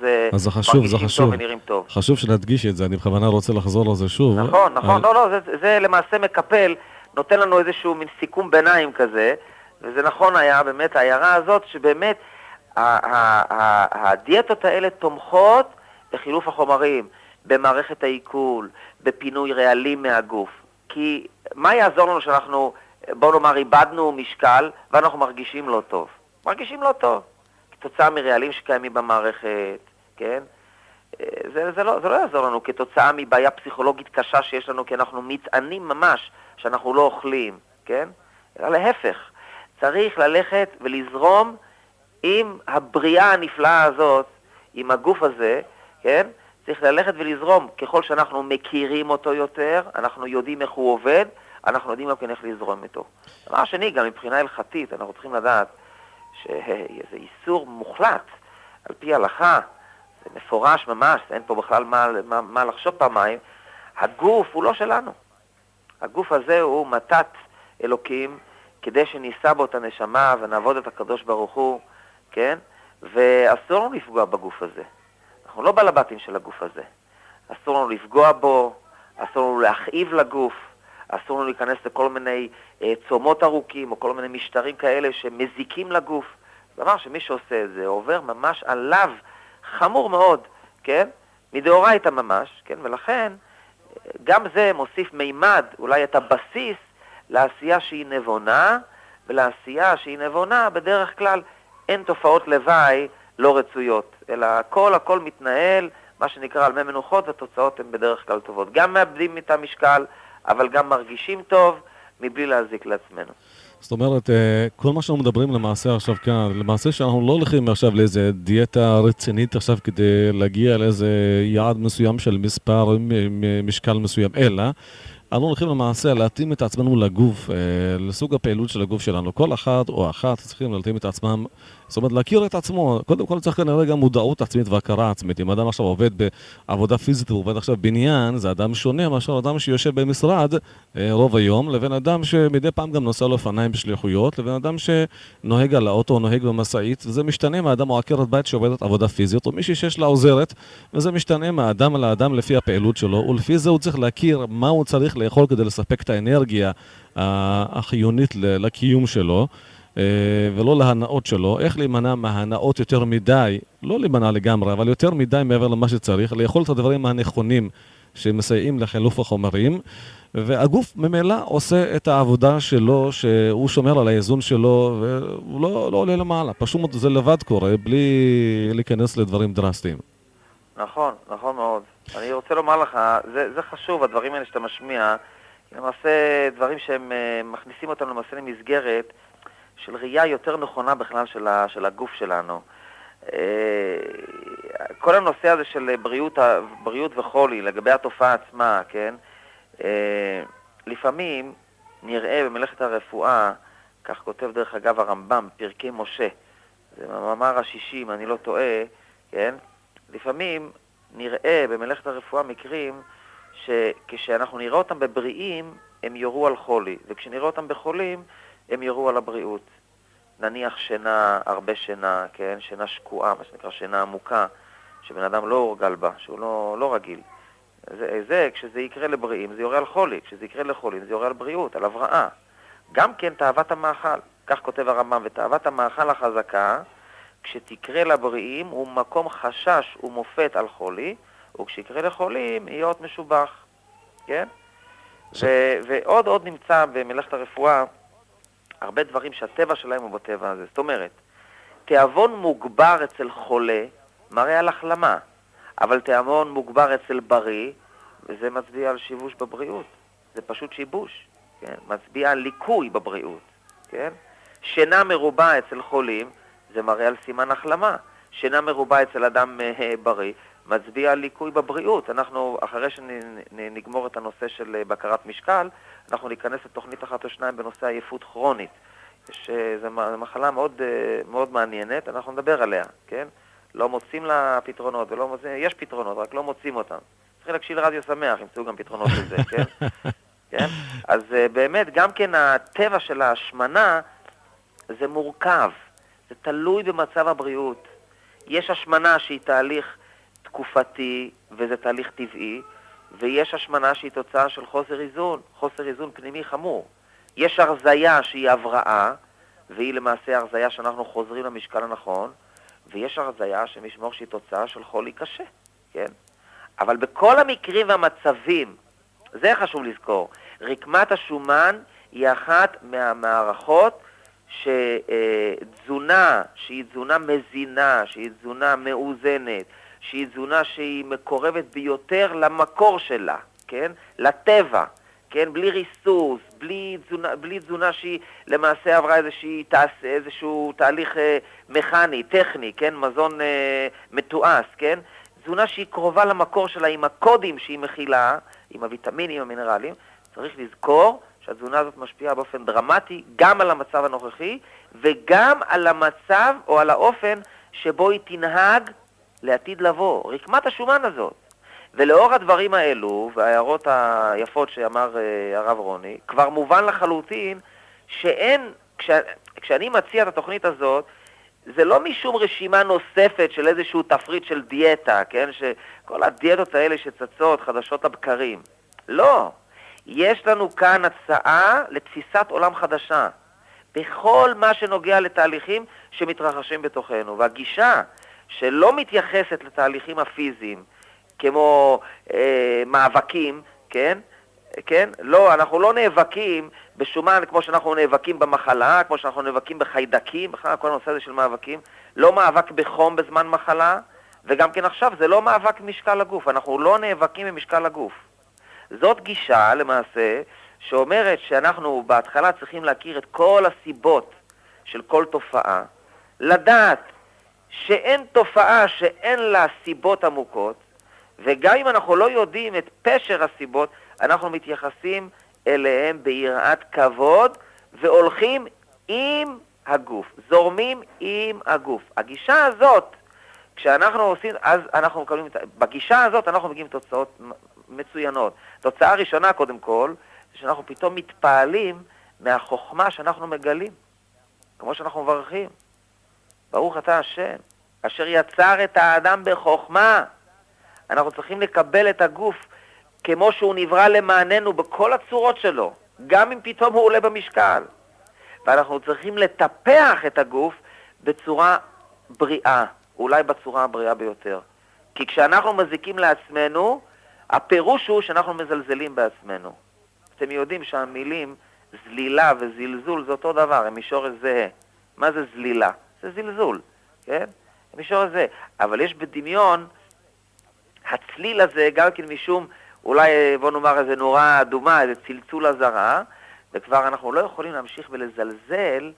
מרגישים טוב ונראים טוב. חשוב שנדגיש את זה, אני בכוונה רוצה לחזור לזה שוב. נכון, לא, זה למעשה מקפל, נותן לנו איזשהו מין סיכום ביניים כזה, וזה נכון היה באמת ההערה הזאת, שבאמת הדיאטות האלה תומכות בחילוף החומרים, במערכת העיכול, בפינוי רעלים מהגוף. כי מה יעזור לנו שאנחנו, בוא נאמר, איבדנו משקל ואנחנו מרגישים לא טוב? מרגישים לא טוב. כתוצאה מרעלים שקיימים במערכת, כן? זה לא יעזור לנו כתוצאה מבעיה פסיכולוגית קשה שיש לנו, כי אנחנו מתענים ממש שאנחנו לא אוכלים, כן? אלא להפך. צריך ללכת ולזרום עם הבריאה הנפלאה הזאת, עם הגוף הזה, כן? צריך ללכת ולזרום. ככל שאנחנו מכירים אותו יותר, אנחנו יודעים איך הוא עובד, אנחנו יודעים גם כן איך לזרום איתו. דבר שני, גם מבחינה הלכתית, אנחנו צריכים לדעת שזה איסור מוחלט, על פי הלכה, זה מפורש ממש, אין פה בכלל מה לחשוב פעמיים, הגוף הוא לא שלנו. הגוף הזה הוא מתת אלוקים, כדי שניסה בו את הנשמה ונעבוד את הקדוש ברוך הוא, כן? ואסור לנו לפגוע בגוף הזה. אנחנו לא בעלבתים של הגוף הזה. אסור לנו לפגוע בו, אסור לנו להכאיב לגוף, אסור לנו להיכנס לכל מיני צומות ארוכים או כל מיני משטרים כאלה שמזיקים לגוף. זאת אומרת שמי שעושה את זה עובר ממש עליו חמור מאוד, כן? מדאורייתא ממש, כן? ולכן גם זה מוסיף מימד, אולי את הבסיס, לעשייה שהיא נבונה, ולעשייה שהיא נבונה בדרך כלל אין תופעות לוואי לא רצויות, אלא הכל מתנהל מה שנקרא על מי מנוחות, והתוצאות הן בדרך כלל טובות. גם מאבדים את המשקל, אבל גם מרגישים טוב, מבלי להזיק לעצמנו. זאת אומרת, כל מה שאנחנו מדברים למעשה עכשיו כאן, למעשה שאנחנו לא הולכים עכשיו לאיזה דיאטה רצינית עכשיו כדי להגיע לאיזה יעד מסוים של מספר, משקל מסוים, אלא אנחנו הולכים למעשה להתאים את עצמנו לגוף, לסוג הפעילות של הגוף שלנו. כל אחד או אחת צריכים להתאים את עצמם, זאת אומרת, להכיר את עצמו. קודם כל צריך כנראה גם מודעות עצמית והכרה עצמית. אם אדם עכשיו עובד בעבודה פיזית ועובד עכשיו בניין, זה אדם שונה מאשר אדם שיושב במשרד רוב היום, לבין אדם שמדי פעם גם נוסע לו אופניים בשליחויות, לבין אדם שנוהג על האוטו או נוהג במסעית, וזה משתנה מהאדם או עקרת בית שעובדת עבודה פיזית, או מישהי שיש לה עוזרת, וזה משתנה מהאדם לאדם לפי הפעילות שלו, ולפי זה הוא צריך להכיר מה הוא צריך לאכול כדי לספק את האנרגיה החיונית לקיום שלו, ולא להנאות שלו. איך להימנע מהנאות יותר מדי, לא להימנע לגמרי, אבל יותר מדי מעבר למה שצריך, לאכול את הדברים הנכונים שמסייעים לחילוף החומרים, והגוף ממילא עושה את העבודה שלו, שהוא שומר על האיזון שלו, והוא לא עולה למעלה. פשוט זה לבד קורה, בלי להיכנס לדברים דרסטיים. נכון, נכון מאוד. אני רוצה לומר לך, זה חשוב, הדברים האלה שאתה משמיע, למעשה דברים שהם מכניסים אותנו למעשה למסגרת של ראייה יותר נכונה בכלל של הגוף שלנו. כל הנושא הזה של בריאות וחולי, לגבי התופעה עצמה, כן? לפעמים נראה במלאכת הרפואה, כך כותב דרך אגב הרמב"ם, פרקי משה, זה מאמר השישי, אם אני לא טועה, כן? לפעמים נראה במלאכת הרפואה מקרים שכשאנחנו נראה אותם בבריאים, הם יורו על חולי, וכשנראה אותם בחולים, הם יורו על הבריאות. נניח שינה, הרבה שינה, כן? שינה שקועה, מה שנקרא שינה עמוקה, שבן אדם לא הורגל בה, שהוא לא רגיל. כשזה יקרה לבריאים, זה יורה על חולי. כשזה יקרה לחולים, זה יורה על בריאות, על הבראה. גם כן תאוות המאכל, כך כותב הרמב"ם, ותאוות המאכל החזקה, כשתקרה לבריאים, הוא מקום חשש ומופת על חולי, וכשיקרה לחולים, יהיה עוד משובח. כן? ועוד נמצא במלאכת הרפואה, הרבה דברים שהטבע שלהם הוא בטבע הזה. זאת אומרת, תיאבון מוגבר אצל חולה מראה על החלמה, אבל תיאבון מוגבר אצל בריא, וזה מצביע על שיבוש בבריאות. זה פשוט שיבוש, כן? מצביע על ליקוי בבריאות, כן? שינה מרובה אצל חולים, זה מראה על סימן החלמה. שינה מרובה אצל אדם בריא, מצביע על ליקוי בבריאות. אנחנו, אחרי שנגמור את הנושא של בקרת משקל, אנחנו ניכנס לתוכנית אחת או שניים בנושא עייפות כרונית. זו מחלה מאוד, מאוד מעניינת, אנחנו נדבר עליה, כן? לא מוצאים לה פתרונות, יש פתרונות, רק לא מוצאים אותם. צריך להקשיב לרדיו שמח, ימצאו גם פתרונות לזה, כן? כן? אז באמת, גם כן הטבע של ההשמנה, זה מורכב. זה תלוי במצב הבריאות. יש השמנה שהיא תהליך תקופתי, וזה תהליך טבעי, ויש השמנה שהיא תוצאה של חוסר איזון פנימי חמור. יש הרזיה שהיא הבראה, והיא למעשה הרזיה שאנחנו חוזרים למשקל הנכון, ויש הרזיה שמשמור שהיא תוצאה של חולי קשה, כן? אבל בכל המקרים והמצבים, זה חשוב לזכור, רקמת השומן היא אחת מהמערכות שתזונה, שהיא תזונה מזינה, שהיא תזונה מאוזנת, שהיא תזונה שהיא מקורבת ביותר למקור שלה, כן? לטבע, כן? בלי ריסוס, בלי תזונה שהיא למעשה עברה איזשהו תהליך מכני, טכני, כן? מזון מתועש, כן? תזונה שהיא קרובה למקור שלה עם הקודים שהיא מכילה, עם הוויטמינים, המינרלים. צריך לזכור שהתזונה הזאת משפיעה באופן דרמטי גם על המצב הנוכחי וגם על המצב או על האופן שבו היא תנהג לעתיד לבוא, רקמת השומן הזאת. ולאור הדברים האלו וההערות היפות שאמר הרב רוני, כבר מובן לחלוטין שאין, כשאני מציע את התוכנית הזאת, זה לא משום רשימה נוספת של איזשהו תפריט של דיאטה, כן? שכל הדיאטות האלה שצצות חדשות לבקרים. לא. יש לנו כאן הצעה לתפיסת עולם חדשה, בכל מה שנוגע לתהליכים שמתרחשים בתוכנו. והגישה שלא מתייחסת לתהליכים הפיזיים, כמו מאבקים, כן? כן? לא, אנחנו לא נאבקים בשומן כמו שאנחנו נאבקים במחלה, כמו שאנחנו נאבקים בחיידקים, בכלל כל הנושא הזה של מאבקים, לא מאבק בחום בזמן מחלה, וגם כן עכשיו זה לא מאבק משקל הגוף, אנחנו לא נאבקים במשקל הגוף. זאת גישה למעשה שאומרת שאנחנו בהתחלה צריכים להכיר את כל הסיבות של כל תופעה, לדעת שאין תופעה שאין לה סיבות עמוקות, וגם אם אנחנו לא יודעים את פשר הסיבות, אנחנו מתייחסים אליהם ביראת כבוד והולכים עם הגוף, זורמים עם הגוף. הגישה הזאת, כשאנחנו עושים, אז אנחנו מקבלים, בגישה הזאת אנחנו מגיעים תוצאות מצוינות. תוצאה ראשונה קודם כל, זה שאנחנו פתאום מתפעלים מהחוכמה שאנחנו מגלים, כמו שאנחנו מברכים. ברוך אתה השם, אשר יצר את האדם בחוכמה. אנחנו צריכים לקבל את הגוף כמו שהוא נברא למעננו בכל הצורות שלו, גם אם פתאום הוא עולה במשקל. ואנחנו צריכים לטפח את הגוף בצורה בריאה, אולי בצורה הבריאה ביותר. כי כשאנחנו מזיקים לעצמנו, הפירוש הוא שאנחנו מזלזלים בעצמנו. אתם יודעים שהמילים זלילה וזלזול זה אותו דבר, הם מישור זהה. מה זה זלילה? זה זלזול, כן? הם מישור זהה. אבל יש בדמיון, הצליל הזה גם כן משום, אולי בוא נאמר איזה נורה אדומה, איזה צלצול הזרה, וכבר אנחנו לא יכולים להמשיך ולזלזל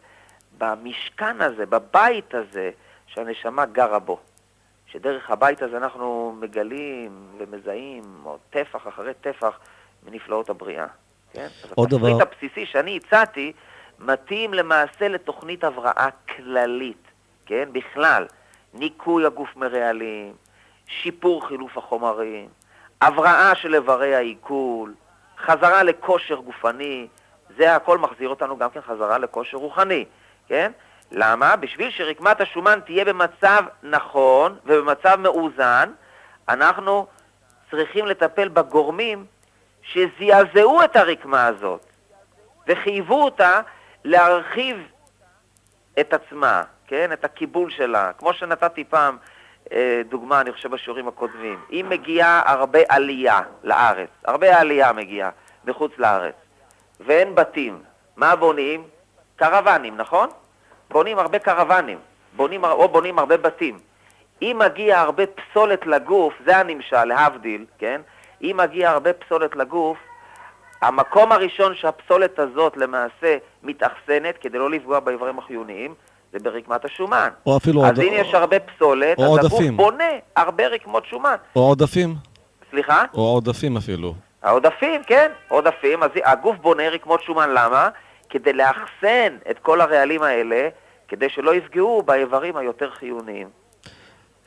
במשכן הזה, בבית הזה, שהנשמה גרה בו. שדרך הבית הזה אנחנו מגלים ומזהים, או טפח אחרי טפח, מנפלאות הבריאה. כן? עוד דבר... התפריט הבסיסי שאני הצעתי, מתאים למעשה לתוכנית הבראה כללית, כן? בכלל, ניקוי הגוף מרעלים, שיפור חילוף החומרים, הבראה של איברי העיכול, חזרה לכושר גופני, זה הכל מחזיר אותנו גם כן חזרה לכושר רוחני, כן? למה? בשביל שרקמת השומן תהיה במצב נכון ובמצב מאוזן, אנחנו צריכים לטפל בגורמים שזעזעו את הרקמה הזאת וחייבו אותה להרחיב את עצמה, כן? את הקיבול שלה. כמו שנתתי פעם דוגמה, אני חושב בשיעורים הקודמים. אם מגיעה הרבה עלייה לארץ, הרבה עלייה מגיעה מחוץ לארץ, ואין בתים, מה בונים? קרוונים, נכון? בונים הרבה קרוונים, בונים הרבה בתים. אם מגיע הרבה פסולת לגוף, זה הנמשל, להבדיל, כן? אם מגיע הרבה פסולת לגוף, המקום הראשון שהפסולת הזאת למעשה מתאכסנת, כדי לא לפגוע באיברים החיוניים, זה ברקמת השומן. או אפילו אז אם יש הרבה פסולת, אז הגוף בונה הרבה רקמות שומן. או עודפים. סליחה? או עודפים אפילו. העודפים, כן, עודפים. אז הגוף בונה רקמות שומן, למה? כדי לאחסן את כל הרעלים האלה, כדי שלא יפגעו באיברים היותר חיוניים.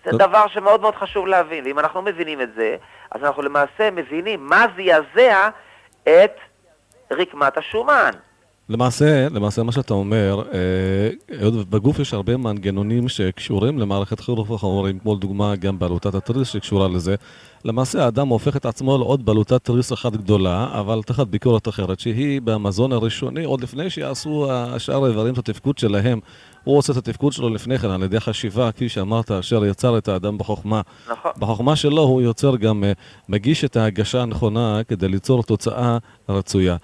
זה דבר שמאוד מאוד חשוב להבין, ואם אנחנו מבינים את זה, אז אנחנו למעשה מבינים מה זעזע את רקמת השומן. למעשה מה שאתה אומר, בגוף יש הרבה מנגנונים שקשורים למערכת חילוף החומרים, כמו לדוגמה גם בלוטת התריס שקשורה לזה. למעשה האדם הופך את עצמו לעוד בלוטת תריס אחת גדולה, אבל תחת ביקורת אחרת, שהיא במזון הראשוני, עוד לפני שיעשו השאר האיברים את התפקוד שלהם. הוא עושה את התפקוד שלו לפני כן על ידי חשיבה, כפי שאמרת, אשר יצר את האדם בחוכמה. נכון. בחוכמה שלו הוא יוצר גם, מגיש את ההגשה הנכונה כדי ליצור תוצאה רצויה.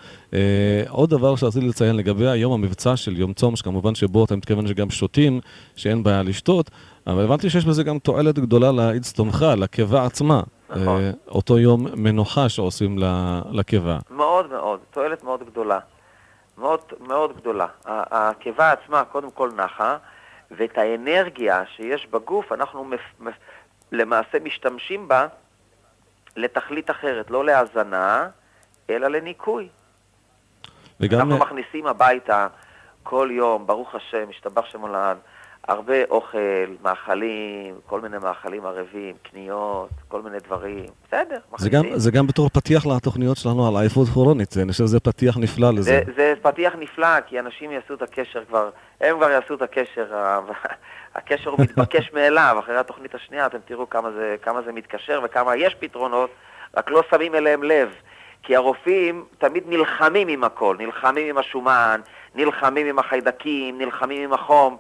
עוד דבר שרציתי לציין לגבי היום המבצע של יום צום, שכמובן שבו אתה מתכוון שגם שותים, שאין בעיה לשתות, אבל הבנתי שיש בזה גם תועלת גדולה להצטומחה, לקיבה עצמה. נכון. אותו יום מנוחה שעושים לקיבה. מאוד מאוד, תועלת מאוד גדולה. מאוד מאוד גדולה. הקיבה עצמה קודם כל נחה, ואת האנרגיה שיש בגוף אנחנו למעשה משתמשים בה לתכלית אחרת, לא להזנה, אלא לניקוי. אנחנו מכניסים הביתה כל יום, ברוך השם, משתבח שמולד, הרבה אוכל, מאכלים, כל מיני מאכלים ערבים, קניות, כל מיני דברים. בסדר, מכניסים. זה גם בתור פתיח לתוכניות שלנו על עייפות כרונית, אני חושב שזה פתיח נפלא לזה. זה פתיח נפלא, כי אנשים יעשו את הקשר כבר, הם כבר יעשו את הקשר, הקשר הוא מתבקש מאליו, אחרי התוכנית השנייה אתם תראו כמה זה מתקשר וכמה יש פתרונות, רק לא שמים אליהם לב. כי הרופאים תמיד נלחמים עם הכל, נלחמים עם השומן, נלחמים עם החיידקים, נלחמים עם החום.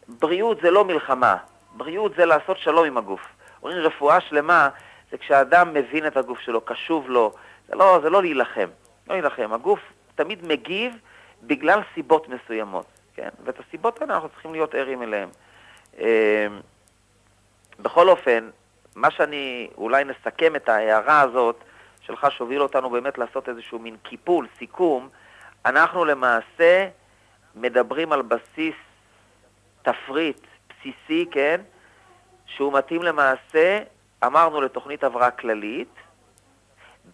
בריאות זה לא מלחמה, בריאות זה לעשות שלום עם הגוף. אומרים רפואה שלמה זה כשאדם מבין את הגוף שלו, קשוב לו, זה לא להילחם, לא להילחם. הגוף תמיד מגיב בגלל סיבות מסוימות, כן? ואת הסיבות האלה אנחנו צריכים להיות ערים אליהם. בכל אופן, מה שאני, אולי נסכם את ההערה הזאת שלך שהוביל אותנו באמת לעשות איזשהו מין קיפול, סיכום, אנחנו למעשה מדברים על בסיס תפריט בסיסי, כן? שהוא מתאים למעשה, אמרנו, לתוכנית הבראה כללית,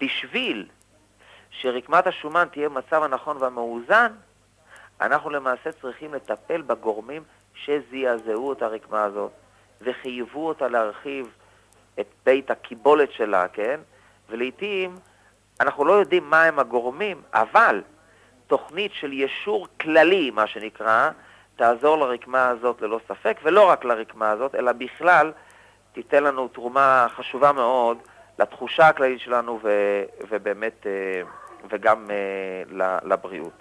בשביל שרקמת השומן תהיה במצב הנכון והמאוזן, אנחנו למעשה צריכים לטפל בגורמים שזעזעו את הרקמה הזאת, וחייבו אותה להרחיב את בית הקיבולת שלה, כן? ולעיתים אנחנו לא יודעים מה הם הגורמים, אבל תוכנית של ישור כללי, מה שנקרא, תעזור לרקמה הזאת ללא ספק, ולא רק לרקמה הזאת, אלא בכלל תיתן לנו תרומה חשובה מאוד לתחושה הכללית שלנו ובאמת, וגם לבריאות.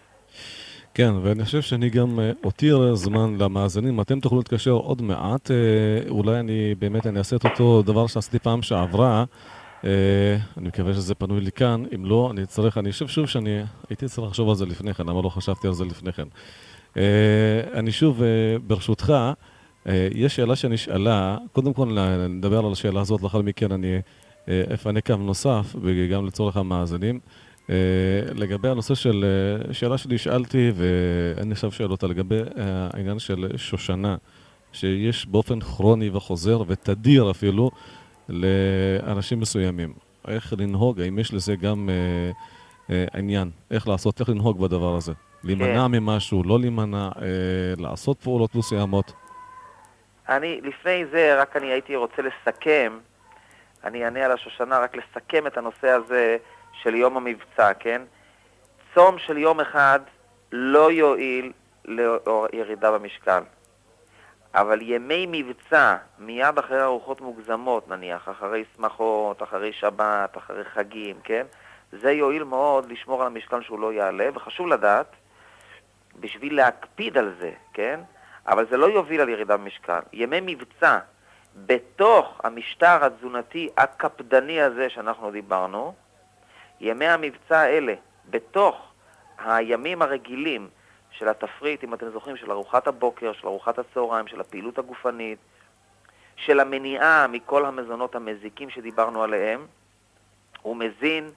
כן, ואני חושב שאני גם אותיר זמן למאזינים. אתם תוכלו להתקשר עוד מעט. אולי אני אעשה את אותו דבר שעשיתי פעם שעברה. אני מקווה שזה פנוי לי כאן. אם לא, אני חושב שוב שאני הייתי צריך לחשוב על זה לפני כן, למה לא חשבתי על זה לפני כן. אני שוב, ברשותך, יש שאלה שנשאלה. קודם כל נדבר על השאלה הזאת, לאחר מכן אני אפנה קו נוסף, וגם לצורך המאזינים. לגבי הנושא של שאלה שנשאלתי, ואני עכשיו שואל אותה לגבי העניין של שושנה, שיש באופן כרוני וחוזר ותדיר אפילו לאנשים מסוימים. איך לנהוג, האם יש לזה גם עניין, איך לעשות, איך לנהוג בדבר הזה? להימנע ממשהו, לא להימנע, לעשות פעולות מסוימות? לפני זה, רק אני הייתי רוצה לסכם, אני אענה על השושנה, רק לסכם את הנושא הזה של יום המבצע, כן? צום של יום אחד לא יועיל לירידה במשקל. אבל ימי מבצע, מיד אחרי ארוחות מוגזמות, נניח, אחרי שמחות, אחרי שבת, אחרי חגים, כן? זה יועיל מאוד לשמור על המשקל שהוא לא יעלה, וחשוב לדעת, בשביל להקפיד על זה, כן? אבל זה לא יוביל על ירידה במשקל. ימי מבצע, בתוך המשטר התזונתי הקפדני הזה שאנחנו דיברנו, ימי המבצע האלה, בתוך הימים הרגילים של התפריט, אם אתם זוכרים, של ארוחת הבוקר, של ארוחת הצהריים, של הפעילות הגופנית, של המניעה מכל המזונות המזיקים שדיברנו עליהם, הוא מזין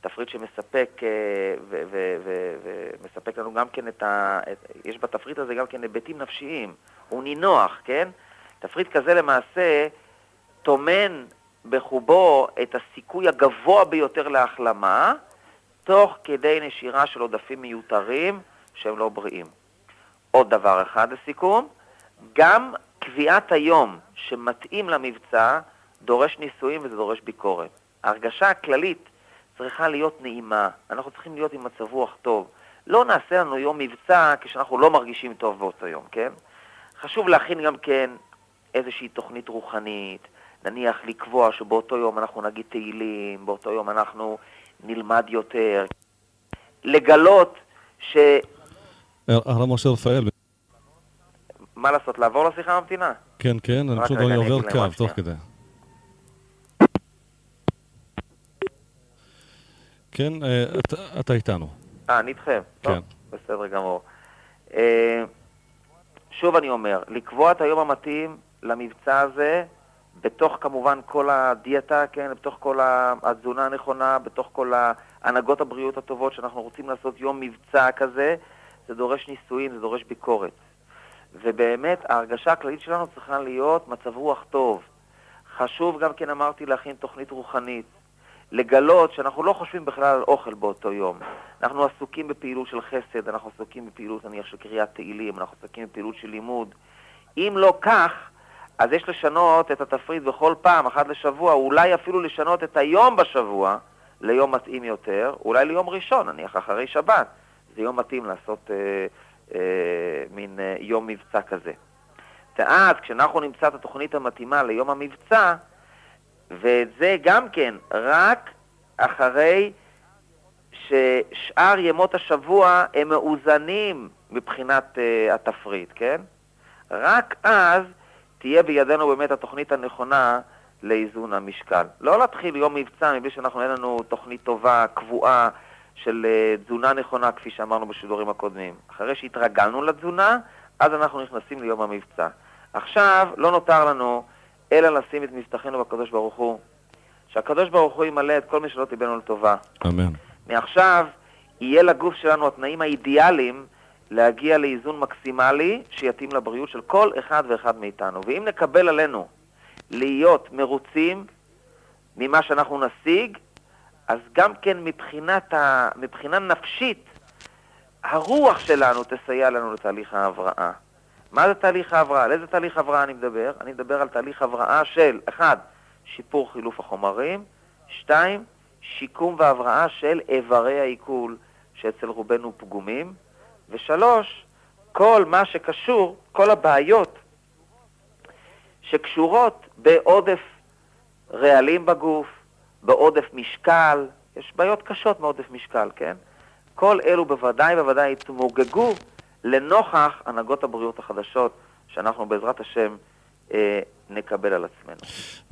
תפריט שמספק ומספק לנו גם כן יש בתפריט הזה גם כן היבטים נפשיים, הוא נינוח, כן? תפריט כזה למעשה תומן בחובו את הסיכוי הגבוה ביותר להחלמה, תוך כדי נשירה של עודפים מיותרים שהם לא בריאים. עוד דבר אחד לסיכום, גם קביעת היום שמתאים למבצע דורש ניסויים וזה דורש ביקורת. ההרגשה הכללית צריכה להיות נעימה, אנחנו צריכים להיות עם מצב רוח טוב. לא נעשה לנו יום מבצע כשאנחנו לא מרגישים טוב באותו יום, כן? חשוב להכין גם כן איזושהי תוכנית רוחנית, נניח לקבוע שבאותו יום אנחנו נגיד תהילים, באותו יום אנחנו נלמד יותר. לגלות הרב משה רפאל. מה לעשות, לעבור לשיחה המתינה? כן, כן, אני פשוט עובר קו, תוך כדי. כן, אתה איתנו. אני איתכם. כן. בסדר גמור. שוב אני אומר, לקבוע את היום המתאים למבצע הזה, בתוך כמובן כל הדיאטה, כן, בתוך כל התזונה הנכונה, בתוך כל ההנהגות הבריאות הטובות שאנחנו רוצים לעשות יום מבצע כזה, זה דורש ניסויים, זה דורש ביקורת. ובאמת ההרגשה הכללית שלנו צריכה להיות מצב רוח טוב. חשוב גם כן אמרתי להכין תוכנית רוחנית, לגלות שאנחנו לא חושבים בכלל על אוכל באותו יום. אנחנו עסוקים בפעילות של חסד, אנחנו עסוקים בפעילות נניח של קריאת תהילים, אנחנו עסוקים בפעילות של לימוד. אם לא כך, אז יש לשנות את התפריט בכל פעם, אחת לשבוע, אולי אפילו לשנות את היום בשבוע ליום מתאים יותר, אולי ליום ראשון, נניח אחרי שבת. זה יום מתאים לעשות מין יום מבצע כזה. ואז כשאנחנו נמצא את התוכנית המתאימה ליום המבצע, ואת זה גם כן רק אחרי ששאר ימות השבוע הם מאוזנים מבחינת התפריט, כן? רק אז תהיה בידינו באמת התוכנית הנכונה לאיזון המשקל. לא להתחיל יום מבצע מבלי שאנחנו אין לנו תוכנית טובה, קבועה, של תזונה נכונה, כפי שאמרנו בשידורים הקודמים. אחרי שהתרגלנו לתזונה, אז אנחנו נכנסים ליום המבצע. עכשיו לא נותר לנו אלא לשים את מבטחנו בקדוש ברוך הוא. שהקדוש ברוך הוא ימלא את כל משאלות ליבנו לטובה. אמן. מעכשיו יהיה לגוף שלנו התנאים האידיאליים להגיע לאיזון מקסימלי שיתאים לבריאות של כל אחד ואחד מאיתנו. ואם נקבל עלינו להיות מרוצים ממה שאנחנו נשיג, אז גם כן מבחינה נפשית, הרוח שלנו תסייע לנו לתהליך ההבראה. מה זה תהליך ההבראה? על איזה תהליך הבראה אני מדבר? אני מדבר על תהליך הבראה של 1. שיפור חילוף החומרים, 2. שיקום והבראה של איברי העיכול שאצל רובנו פגומים, ו3. כל מה שקשור, כל הבעיות שקשורות בעודף רעלים בגוף, בעודף משקל, יש בעיות קשות מעודף משקל, כן? כל אלו בוודאי יתמוגגו לנוכח הנהגות הבריאות החדשות שאנחנו בעזרת השם נקבל על עצמנו.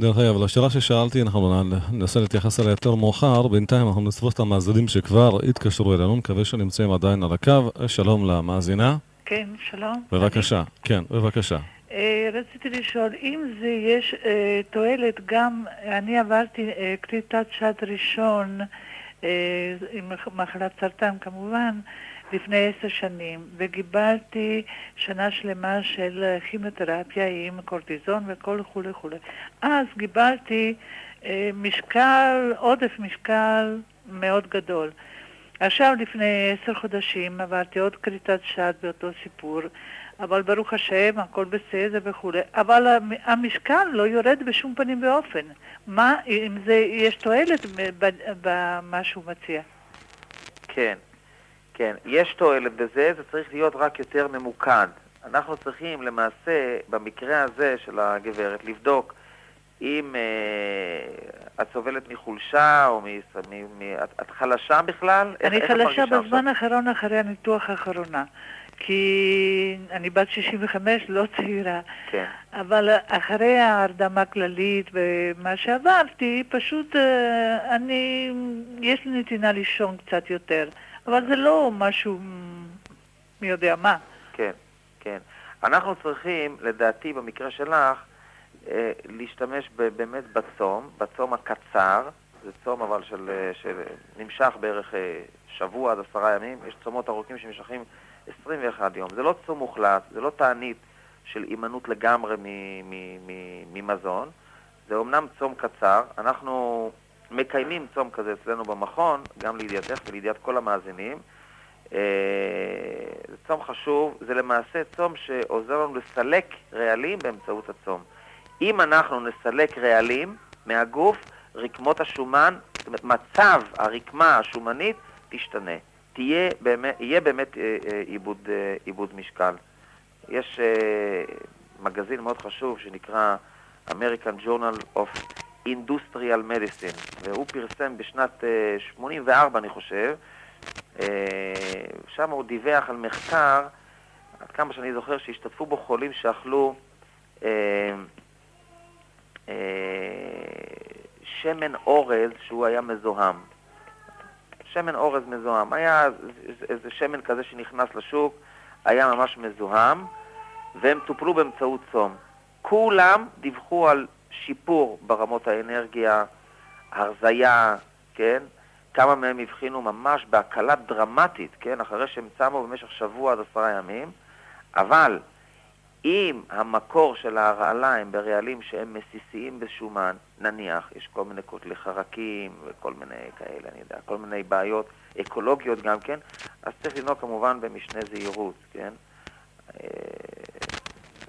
דרך אגב, לשאלה ששאלתי, אנחנו ננסה להתייחס אליה יותר מאוחר. בינתיים אנחנו נצפות את המאזינים שכבר התקשרו אלינו, מקווה שנמצאים עדיין על הקו. שלום למאזינה. כן, שלום. בבקשה, כן, בבקשה. רציתי לשאול, אם זה יש תועלת, גם אני עברתי קליטת שד ראשון עם מחלת סרטן כמובן, לפני 10 שנים, וגיבלתי שנה שלמה של כימותרפיה עם קורטיזון וכל וכו'. אז גיבלתי עודף משקל מאוד גדול. עכשיו לפני 10 חודשים עברתי עוד קליטת שד באותו סיפור, אבל ברוך השם הכל בסדר וכו'. אבל המשקל לא יורד בשום פנים ואופן. מה, אם זה יש תועלת במה שהוא מציע? כן, יש תועלת בזה, זה צריך להיות רק יותר ממוקד. אנחנו צריכים למעשה, במקרה הזה של הגברת, לבדוק אם את סובלת מחולשה או את חלשה בכלל? אני חלשה בזמן האחרון אחרי הניתוח האחרונה, כי אני בת 65, לא צעירה. כן. אבל אחרי ההרדמה כללית ומה שעברתי, פשוט יש לי נתינה לישון קצת יותר. אבל זה לא משהו מי יודע מה. כן. אנחנו צריכים, לדעתי, במקרה שלך, להשתמש באמת בצום הקצר, זה צום אבל שנמשך בערך שבוע עד 10 ימים, יש צומות ארוכים שנמשכים 21 יום. זה לא צום מוחלט, זה לא תענית של אימנות לגמרי ממזון, זה אומנם צום קצר, אנחנו מקיימים צום כזה אצלנו במכון, גם לידיעתך ולידיעת כל המאזינים. זה צום חשוב, זה למעשה צום שעוזר לנו לסלק רעלים באמצעות הצום. אם אנחנו נסלק רעלים מהגוף, רקמות השומן, מצב הרקמה השומנית תשתנה. יהיה באמת עיבוד משקל. יש מגזין מאוד חשוב שנקרא American Journal of Industrial Medicine, והוא פרסם בשנת 84, אני חושב, שם הוא דיווח על מחקר, עד כמה שאני זוכר, שהשתתפו בו חולים שאכלו שמן אורז שהוא היה מזוהם. שמן אורז מזוהם. היה איזה שמן כזה שנכנס לשוק, היה ממש מזוהם, והם טופלו באמצעות צום. כולם דיווחו על שיפור ברמות האנרגיה, הרזיה, כן? כמה מהם הבחינו ממש בהקלה דרמטית, כן? אחרי שהם צמו במשך שבוע עד 10 ימים, אבל אם המקור של הרעלה הם ברעלים שהם מסיסיים בשומן, נניח, יש כל מיני קוטלי חרקים וכל מיני כאלה, אני יודע, כל מיני בעיות אקולוגיות גם כן, אז צריך לנהוג כמובן במשנה זהירות, כן?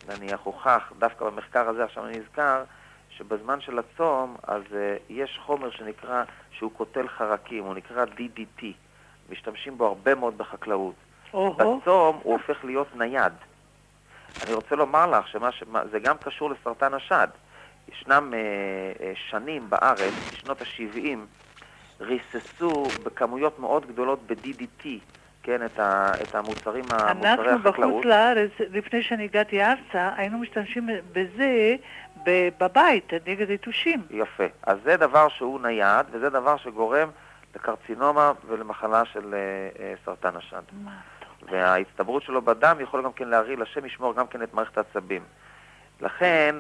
נניח הוכח, דווקא במחקר הזה עכשיו אני נזכר, שבזמן של הצום, אז יש חומר שנקרא, שהוא קוטל חרקים, הוא נקרא DDT, משתמשים בו הרבה מאוד בחקלאות. בצום הוא הופך להיות נייד. אני רוצה לומר לך שזה גם קשור לסרטן השד. ישנם שנים בארץ, בשנות ה-70, ריססו בכמויות מאוד גדולות ב-DDT, כן, את מוצרי החקלאות. אנחנו בחוץ לארץ, לפני שאני הגעתי ארצה, היינו משתמשים בזה בבית, נגד יתושים. יפה. אז זה דבר שהוא נייד, וזה דבר שגורם לקרצינומה ולמחלה של סרטן השד. וההצטברות שלו בדם יכול גם כן להרעיל, השם ישמור גם כן את מערכת העצבים. לכן,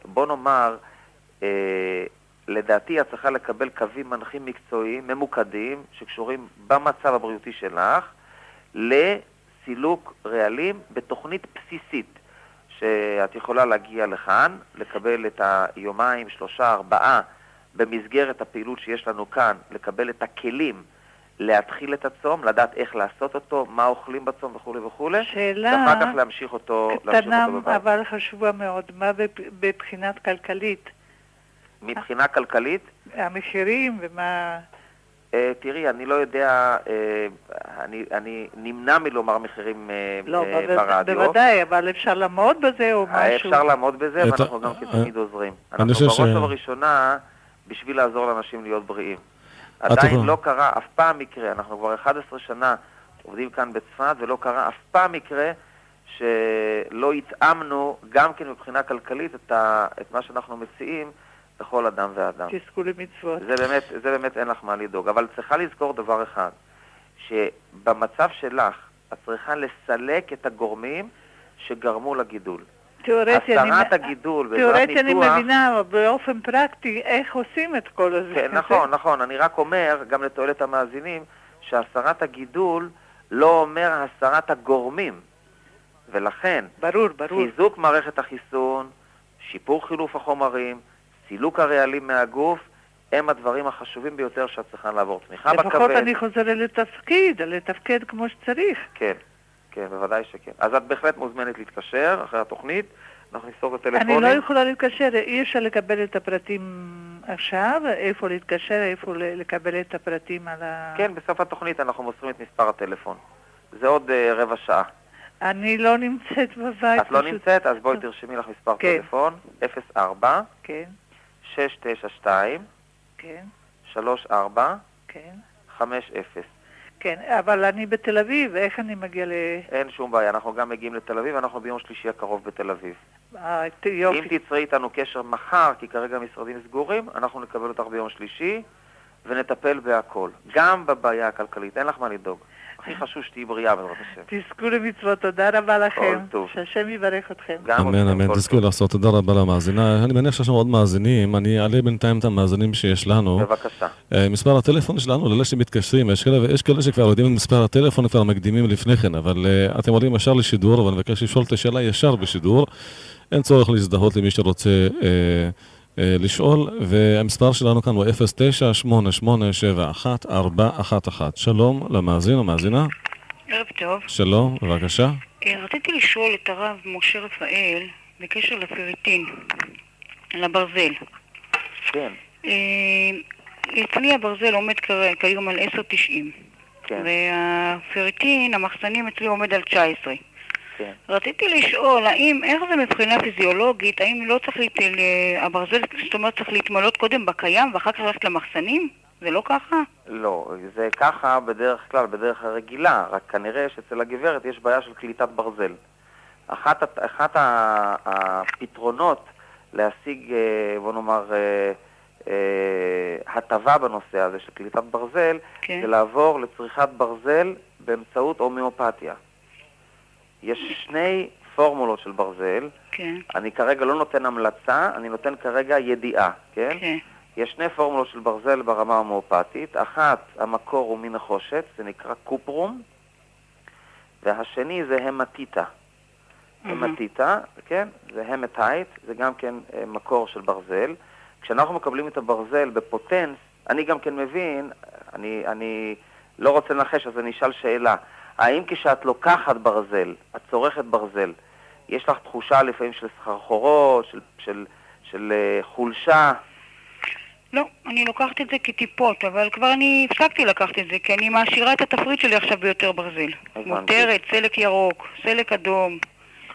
בוא נאמר, לדעתי את צריכה לקבל קווים מנחים מקצועיים, ממוקדים, שקשורים במצב הבריאותי שלך, לסילוק רעלים בתוכנית בסיסית, שאת יכולה להגיע לכאן, לקבל את היומיים, 3, 4, במסגרת הפעילות שיש לנו כאן, לקבל את הכלים, להתחיל את הצום, לדעת איך לעשות אותו, מה אוכלים בצום וכו' וכו', ואחר כך להמשיך אותו קטנה בבית. אבל חשובה מאוד, מה בבחינת כלכלית? מבחינה כלכלית? המחירים ומה... תראי, אני לא יודע, אני נמנע מלומר מחירים ברדיו. בוודאי, אבל אפשר לעמוד בזה או משהו? אפשר לעמוד בזה, ואנחנו גם כתמיד עוזרים. אנחנו בראש ובראשונה בשביל לעזור לאנשים להיות בריאים. עדיין לא קרה אף פעם מקרה, אנחנו כבר 11 שנה עובדים כאן בצפת, ולא קרה אף פעם מקרה שלא התאמנו גם כן מבחינה כלכלית את מה שאנחנו מציעים לכל אדם ואדם. תזכו למצוות. זה באמת אין לך מה לדאוג, אבל צריכה לזכור דבר אחד, שבמצב שלך את צריכה לסלק את הגורמים שגרמו לגידול. הסרת הגידול בעזרת ניתוח... תיאורטי אני מבינה באופן פרקטי איך עושים את כל הזה. כן, נכון. אני רק אומר, גם לתועלת המאזינים, שהסרת הגידול לא אומר הסרת הגורמים. ולכן, ברור. חיזוק מערכת החיסון, שיפור חילוף החומרים, סילוק הרעלים מהגוף, הם הדברים החשובים ביותר שאת צריכה לעבור. תמיכה בכבד. לפחות אני חוזר לתפקד כמו שצריך. כן, בוודאי שכן. אז את בהחלט מוזמנת להתקשר אחרי התוכנית, אנחנו נסתור את הטלפונים. אני לא יכולה להתקשר, אי אפשר לקבל את הפרטים עכשיו, איפה להתקשר, איפה לקבל את הפרטים על ה... כן, בסוף התוכנית אנחנו מוסרים את מספר הטלפון. זה עוד רבע שעה. אני לא נמצאת בבית. את לא נמצאת? אז בואי תרשמי לך מספר טלפון, 04 כן. 692 כן. 34 כן. 50. כן, אבל אני בתל אביב, איך אני מגיע אין שום בעיה, אנחנו גם מגיעים לתל אביב, אנחנו ביום שלישי הקרוב בתל אביב. יופי. אם תצרי איתנו קשר מחר, כי כרגע המשרדים סגורים, אנחנו נקבל אותך ביום שלישי, ונטפל בהכל. גם בבעיה הכלכלית, אין לך מה לדאוג. הכי חשוב שתהי בריאה בעזרת השם. תזכו למצוות, תודה רבה לכם. כל טוב. שהשם יברך אתכם. אמן, תזכו לעשות, תודה רבה למאזינה. אני מניח שיש לנו עוד מאזינים, אני אעלה בינתיים את המאזינים שיש לנו. בבקשה. מספר הטלפון שלנו, לאלה שמתקשרים, יש כאלה שכבר יודעים את מספר הטלפון, כבר מקדימים לפני כן, אבל אתם עולים ישר לשידור, ואני מבקש לשאול את השאלה ישר בשידור. אין צורך להזדהות למי שרוצה לשאול, והמספר שלנו כאן הוא 0988714111. שלום למאזין או מאזינה. ערב טוב. שלום, בבקשה. רציתי לשאול את הרב משה רפאל בקשר לפריטין, לברזל. כן. אצלי הברזל עומד כיום על 10.90. כן. והפריטין, המחסנים אצלי עומד על 19. כן. רציתי לשאול, איך זה מבחינה פיזיולוגית, האם לא צריך הברזל, זאת אומרת, צריך להתמלות קודם בקיים ואחר כך ללכת למחסנים? זה לא ככה? לא, זה ככה בדרך כלל, בדרך הרגילה, רק כנראה שאצל הגברת יש בעיה של קליטת ברזל. אחת הפתרונות להשיג, בוא נאמר, הטבה בנושא הזה של קליטת ברזל, כן. זה לעבור לצריכת ברזל באמצעות הומאופתיה. יש 2 פורמולות של ברזל. כן. אני כרגע לא נותן המלצה, אני נותן כרגע ידיעה, כן? כן. יש 2 פורמולות של ברזל ברמה ההומאופתית. אחת, המקור הוא מנחושת, זה נקרא קופרום, והשני זה המטיטה. המטיטה, כן? זה המטייט, זה גם כן מקור של ברזל. כשאנחנו מקבלים את הברזל בפוטנס, אני גם כן מבין, אני לא רוצה לנחש, אז אני אשאל שאלה. האם כשאת לוקחת ברזל, את צורכת ברזל, יש לך תחושה לפעמים של סחרחורות, של חולשה? לא, אני לוקחת את זה כטיפות, אבל כבר אני הפסקתי לקחת את זה, כי אני מעשירה את התפריט שלי עכשיו ביותר ברזל. מותרת, סלק ירוק, סלק אדום.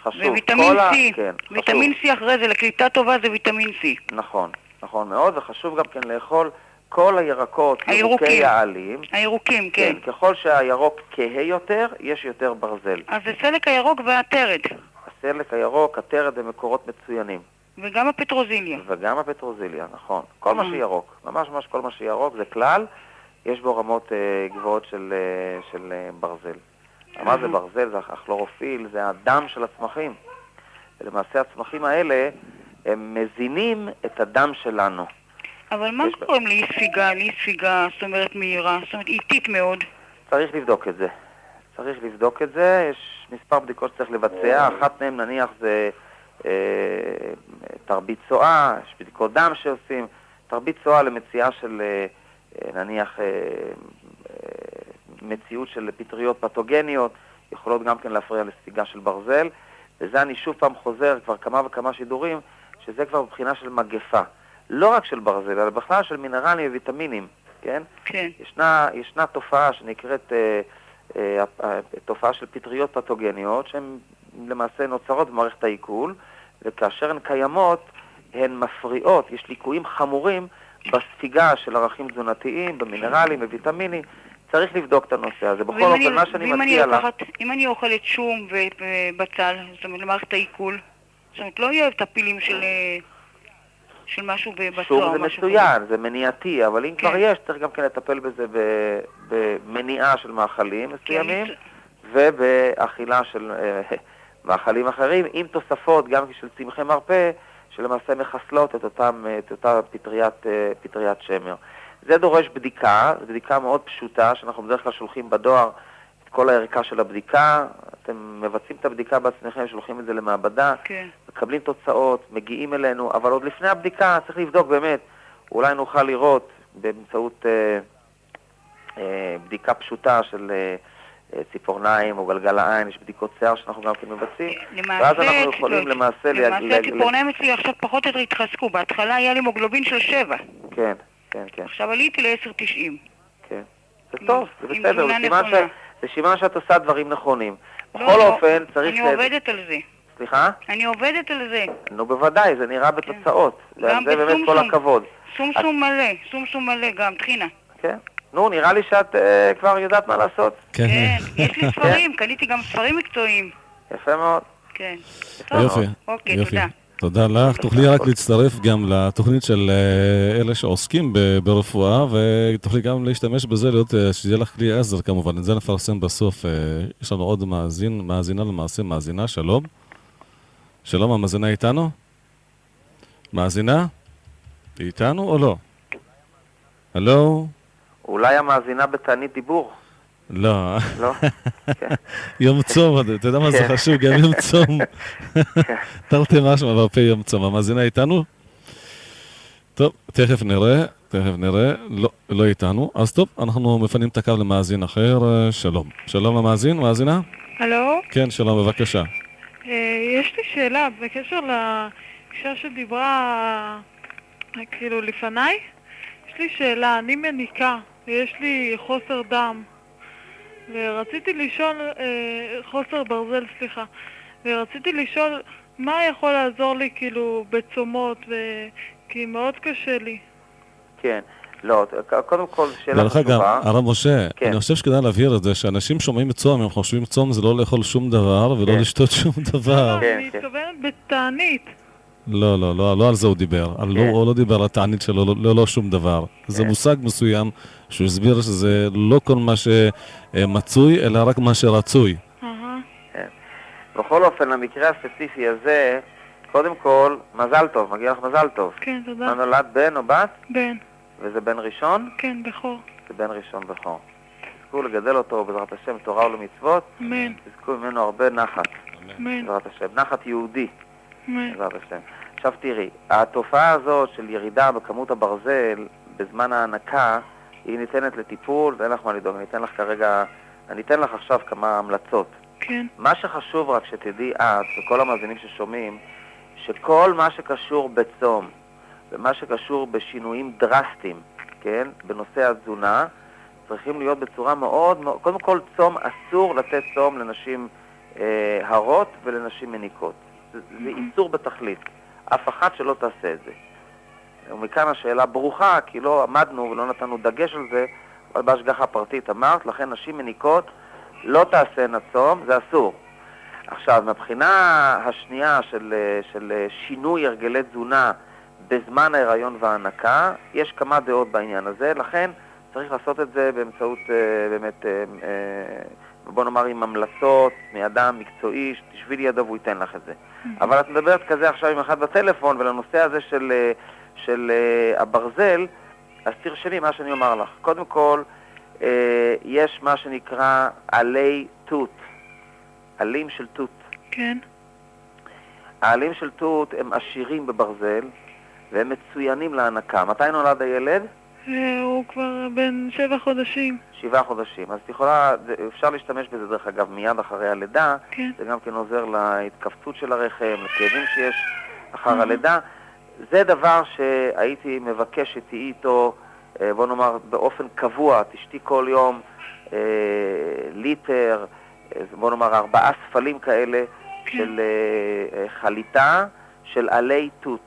חשוב. וויטמין C. כן, ויטמין C אחרי זה, לקליטה טובה זה ויטמין C. נכון, נכון מאוד, וחשוב גם כן לאכול כל הירקות, ירוקי העלים. הירוקים, כן. כן, ככל שהירוק כהה יותר, יש יותר ברזל. אז זה סלק הירוק והטרד. הסלק הירוק, הטרד הם מקורות מצוינים. וגם הפטרוזיליה. וגם הפטרוזיליה, נכון. כל מה שירוק, ממש כל מה שירוק זה כלל, יש בו רמות גבוהות של ברזל. מה זה ברזל? זה הכלורופיל, זה הדם של הצמחים. ולמעשה הצמחים האלה הם מזינים את הדם שלנו. אבל מה קוראים לאי ספיגה? לאי ספיגה, זאת אומרת מהירה, זאת אומרת איטית מאוד. צריך לבדוק את זה. צריך לבדוק את זה, יש מספר בדיקות שצריך לבצע, אחת מהן נניח זה תרבית צואה, יש בדיקות דם שעושים, תרבית צואה למציאה של נניח מציאות של פטריות פתוגניות, יכולות גם כן להפריע לספיגה של ברזל, וזה אני שוב פעם חוזר כבר כמה וכמה שידורים, שזה כבר מבחינה של מגפה, לא רק של ברזל, אלא בכלל של מינרלים וויטמינים, כן? כן. ישנה תופעה שנקראת תופעה של פטריות פתוגניות, שהן למעשה נוצרות במערכת העיכול, וכאשר הן קיימות, הן מפריעות, יש ליקויים חמורים בספיגה של ערכים תזונתיים, במינרלים, בוויטמינים, צריך לבדוק את הנושא הזה. בכל אופן, מה שאני מציע לך... אם אני אוכלת שום ובצל, זאת אומרת, למערכת העיכול, זאת אומרת, לא יהיה את הפילים של משהו בבצוע. שום זה מצוין, זה מניעתי, אבל אם כבר יש, צריך גם כן לטפל בזה במניעה של מאכלים מסוימים, ובאכילה של מאכלים אחרים, עם תוספות גם של צמחי מרפא, שלמעשה מחסלות את אותה פטריית שמר. זה דורש בדיקה, זו בדיקה מאוד פשוטה, שאנחנו בדרך כלל שולחים בדואר את כל הערכה של הבדיקה, אתם מבצעים את הבדיקה בעצמכם, שולחים את זה למעבדה, מקבלים תוצאות, מגיעים אלינו, אבל עוד לפני הבדיקה צריך לבדוק באמת, אולי נוכל לראות באמצעות בדיקה פשוטה של ציפורניים או גלגל העין, יש בדיקות שיער שאנחנו גם כן מבצעים, ואז אנחנו יכולים למעשה... למעשה הציפורניים אצלי עכשיו פחות או יותר התחזקו, בהתחלה היה לי מוגלובין של 7. כן, כן, כן. עכשיו עליתי ל-10.90. כן, זה טוב, זה בסדר, זה סימן שאת עושה דברים נכונים. בכל אופן צריך... אני עובדת על זה. סליחה? אני עובדת על זה. נו בוודאי, זה נראה בתוצאות. זה באמת כל הכבוד. סום מלא גם, תחינה. כן. נו, נראה לי שאת כבר יודעת מה לעשות. כן, יש לי ספרים, קניתי גם ספרים מקצועיים. יפה מאוד. כן. יופי. אוקיי, תודה. תודה לך. תוכלי רק להצטרף גם לתוכנית של אלה שעוסקים ברפואה, ותוכלי גם להשתמש בזה, שיהיה לך כלי עזר כמובן. את זה נפרסם בסוף. יש לנו עוד מאזינה למעשה, מאזינה, שלום. שלום, המאזינה איתנו? מאזינה? היא איתנו או לא? הלו? אולי המאזינה בתענית דיבור. לא. לא? יום צום, אתה יודע מה זה חשוב, גם יום צום. תרתי משמע בפה יום צום. המאזינה איתנו? טוב, תכף נראה. לא איתנו. אז טוב, אנחנו מפנים את הקו למאזין אחר. שלום. שלום למאזין, מאזינה? הלו? כן, שלום, בבקשה. יש לי שאלה בקשר לאישה שדיברה כאילו לפניי. יש לי שאלה, אני מניקה ויש לי חוסר דם ורציתי לשאול, חוסר ברזל, סליחה, ורציתי לשאול מה יכול לעזור לי כאילו בצומות, כי מאוד קשה לי. כן, לא, קודם כל שאלה חשובה. דרך אגב, הרב משה, כן. אני חושב שכדאי להבהיר את זה, שאנשים שומעים צום, הם חושבים צום זה לא לאכול שום דבר ולא לשתות שום דבר. כן, אני מתכוונת בתענית. לא על זה הוא דיבר. הוא לא דיבר על התענית שלו, לא שום דבר. זה מושג מסוים שהוא הסביר שזה לא כל מה שמצוי, אלא רק מה שרצוי. בכל אופן, למקרה הספציפי הזה, קודם כל, מזל טוב, מגיע לך מזל טוב. כן, תודה. מה נולד, בן או בת? בן. וזה בן ראשון? כן, בכור. זה בן ראשון בכור. תזכו לגדל אותו בעזרת השם, תורה ולמצוות. אמן. תזכו ממנו הרבה נחת. אמן. בעזרת השם. נחת יהודי. אמן. בעזרת השם. עכשיו תראי, התופעה הזאת של ירידה בכמות הברזל בזמן ההנקה, היא ניתנת לטיפול, ואין לך מה לדאוג, אני אתן לך עכשיו כמה המלצות. כן. מה שחשוב רק שתדעי את, וכל המאזינים ששומעים, שכל מה שקשור בצום, ומה שקשור בשינויים דרסטיים, כן, בנושא התזונה, צריכים להיות בצורה מאוד, קודם כל צום, אסור לתת צום לנשים הרות ולנשים מניקות. זה איסור בתכלית. אף אחת שלא תעשה את זה. ומכאן השאלה ברוכה, כי לא עמדנו ולא נתנו דגש על זה, אבל בהשגחה פרטית אמרת, לכן נשים מניקות לא תעשינה צום, זה אסור. עכשיו, מבחינה השנייה של שינוי הרגלי תזונה בזמן ההיריון וההנקה, יש כמה דעות בעניין הזה, לכן צריך לעשות את זה באמצעות באמת בוא נאמר עם המלצות מאדם מקצועי, שתשבי לידו והוא ייתן לך את זה. אבל את מדברת כזה עכשיו עם אחד בטלפון, ולנושא הזה של הברזל, אז תרשמי מה שאני אומר לך. קודם כל, יש מה שנקרא עלי תות, עלים של תות. כן. העלים של תות הם עשירים בברזל, והם מצוינים להנקה. מתי נולד הילד? הוא כבר בן 7 חודשים. 7 חודשים. אז אפשר להשתמש בזה דרך אגב מיד אחרי הלידה. כן. זה גם כן עוזר להתכווצות של הרחם, לכאבים שיש אחר הלידה. זה דבר שהייתי מבקש שתהיי איתו, בוא נאמר, באופן קבוע. תשתי כל יום ליטר, בוא נאמר 4 ספלים כאלה של חליטה של עלי תות.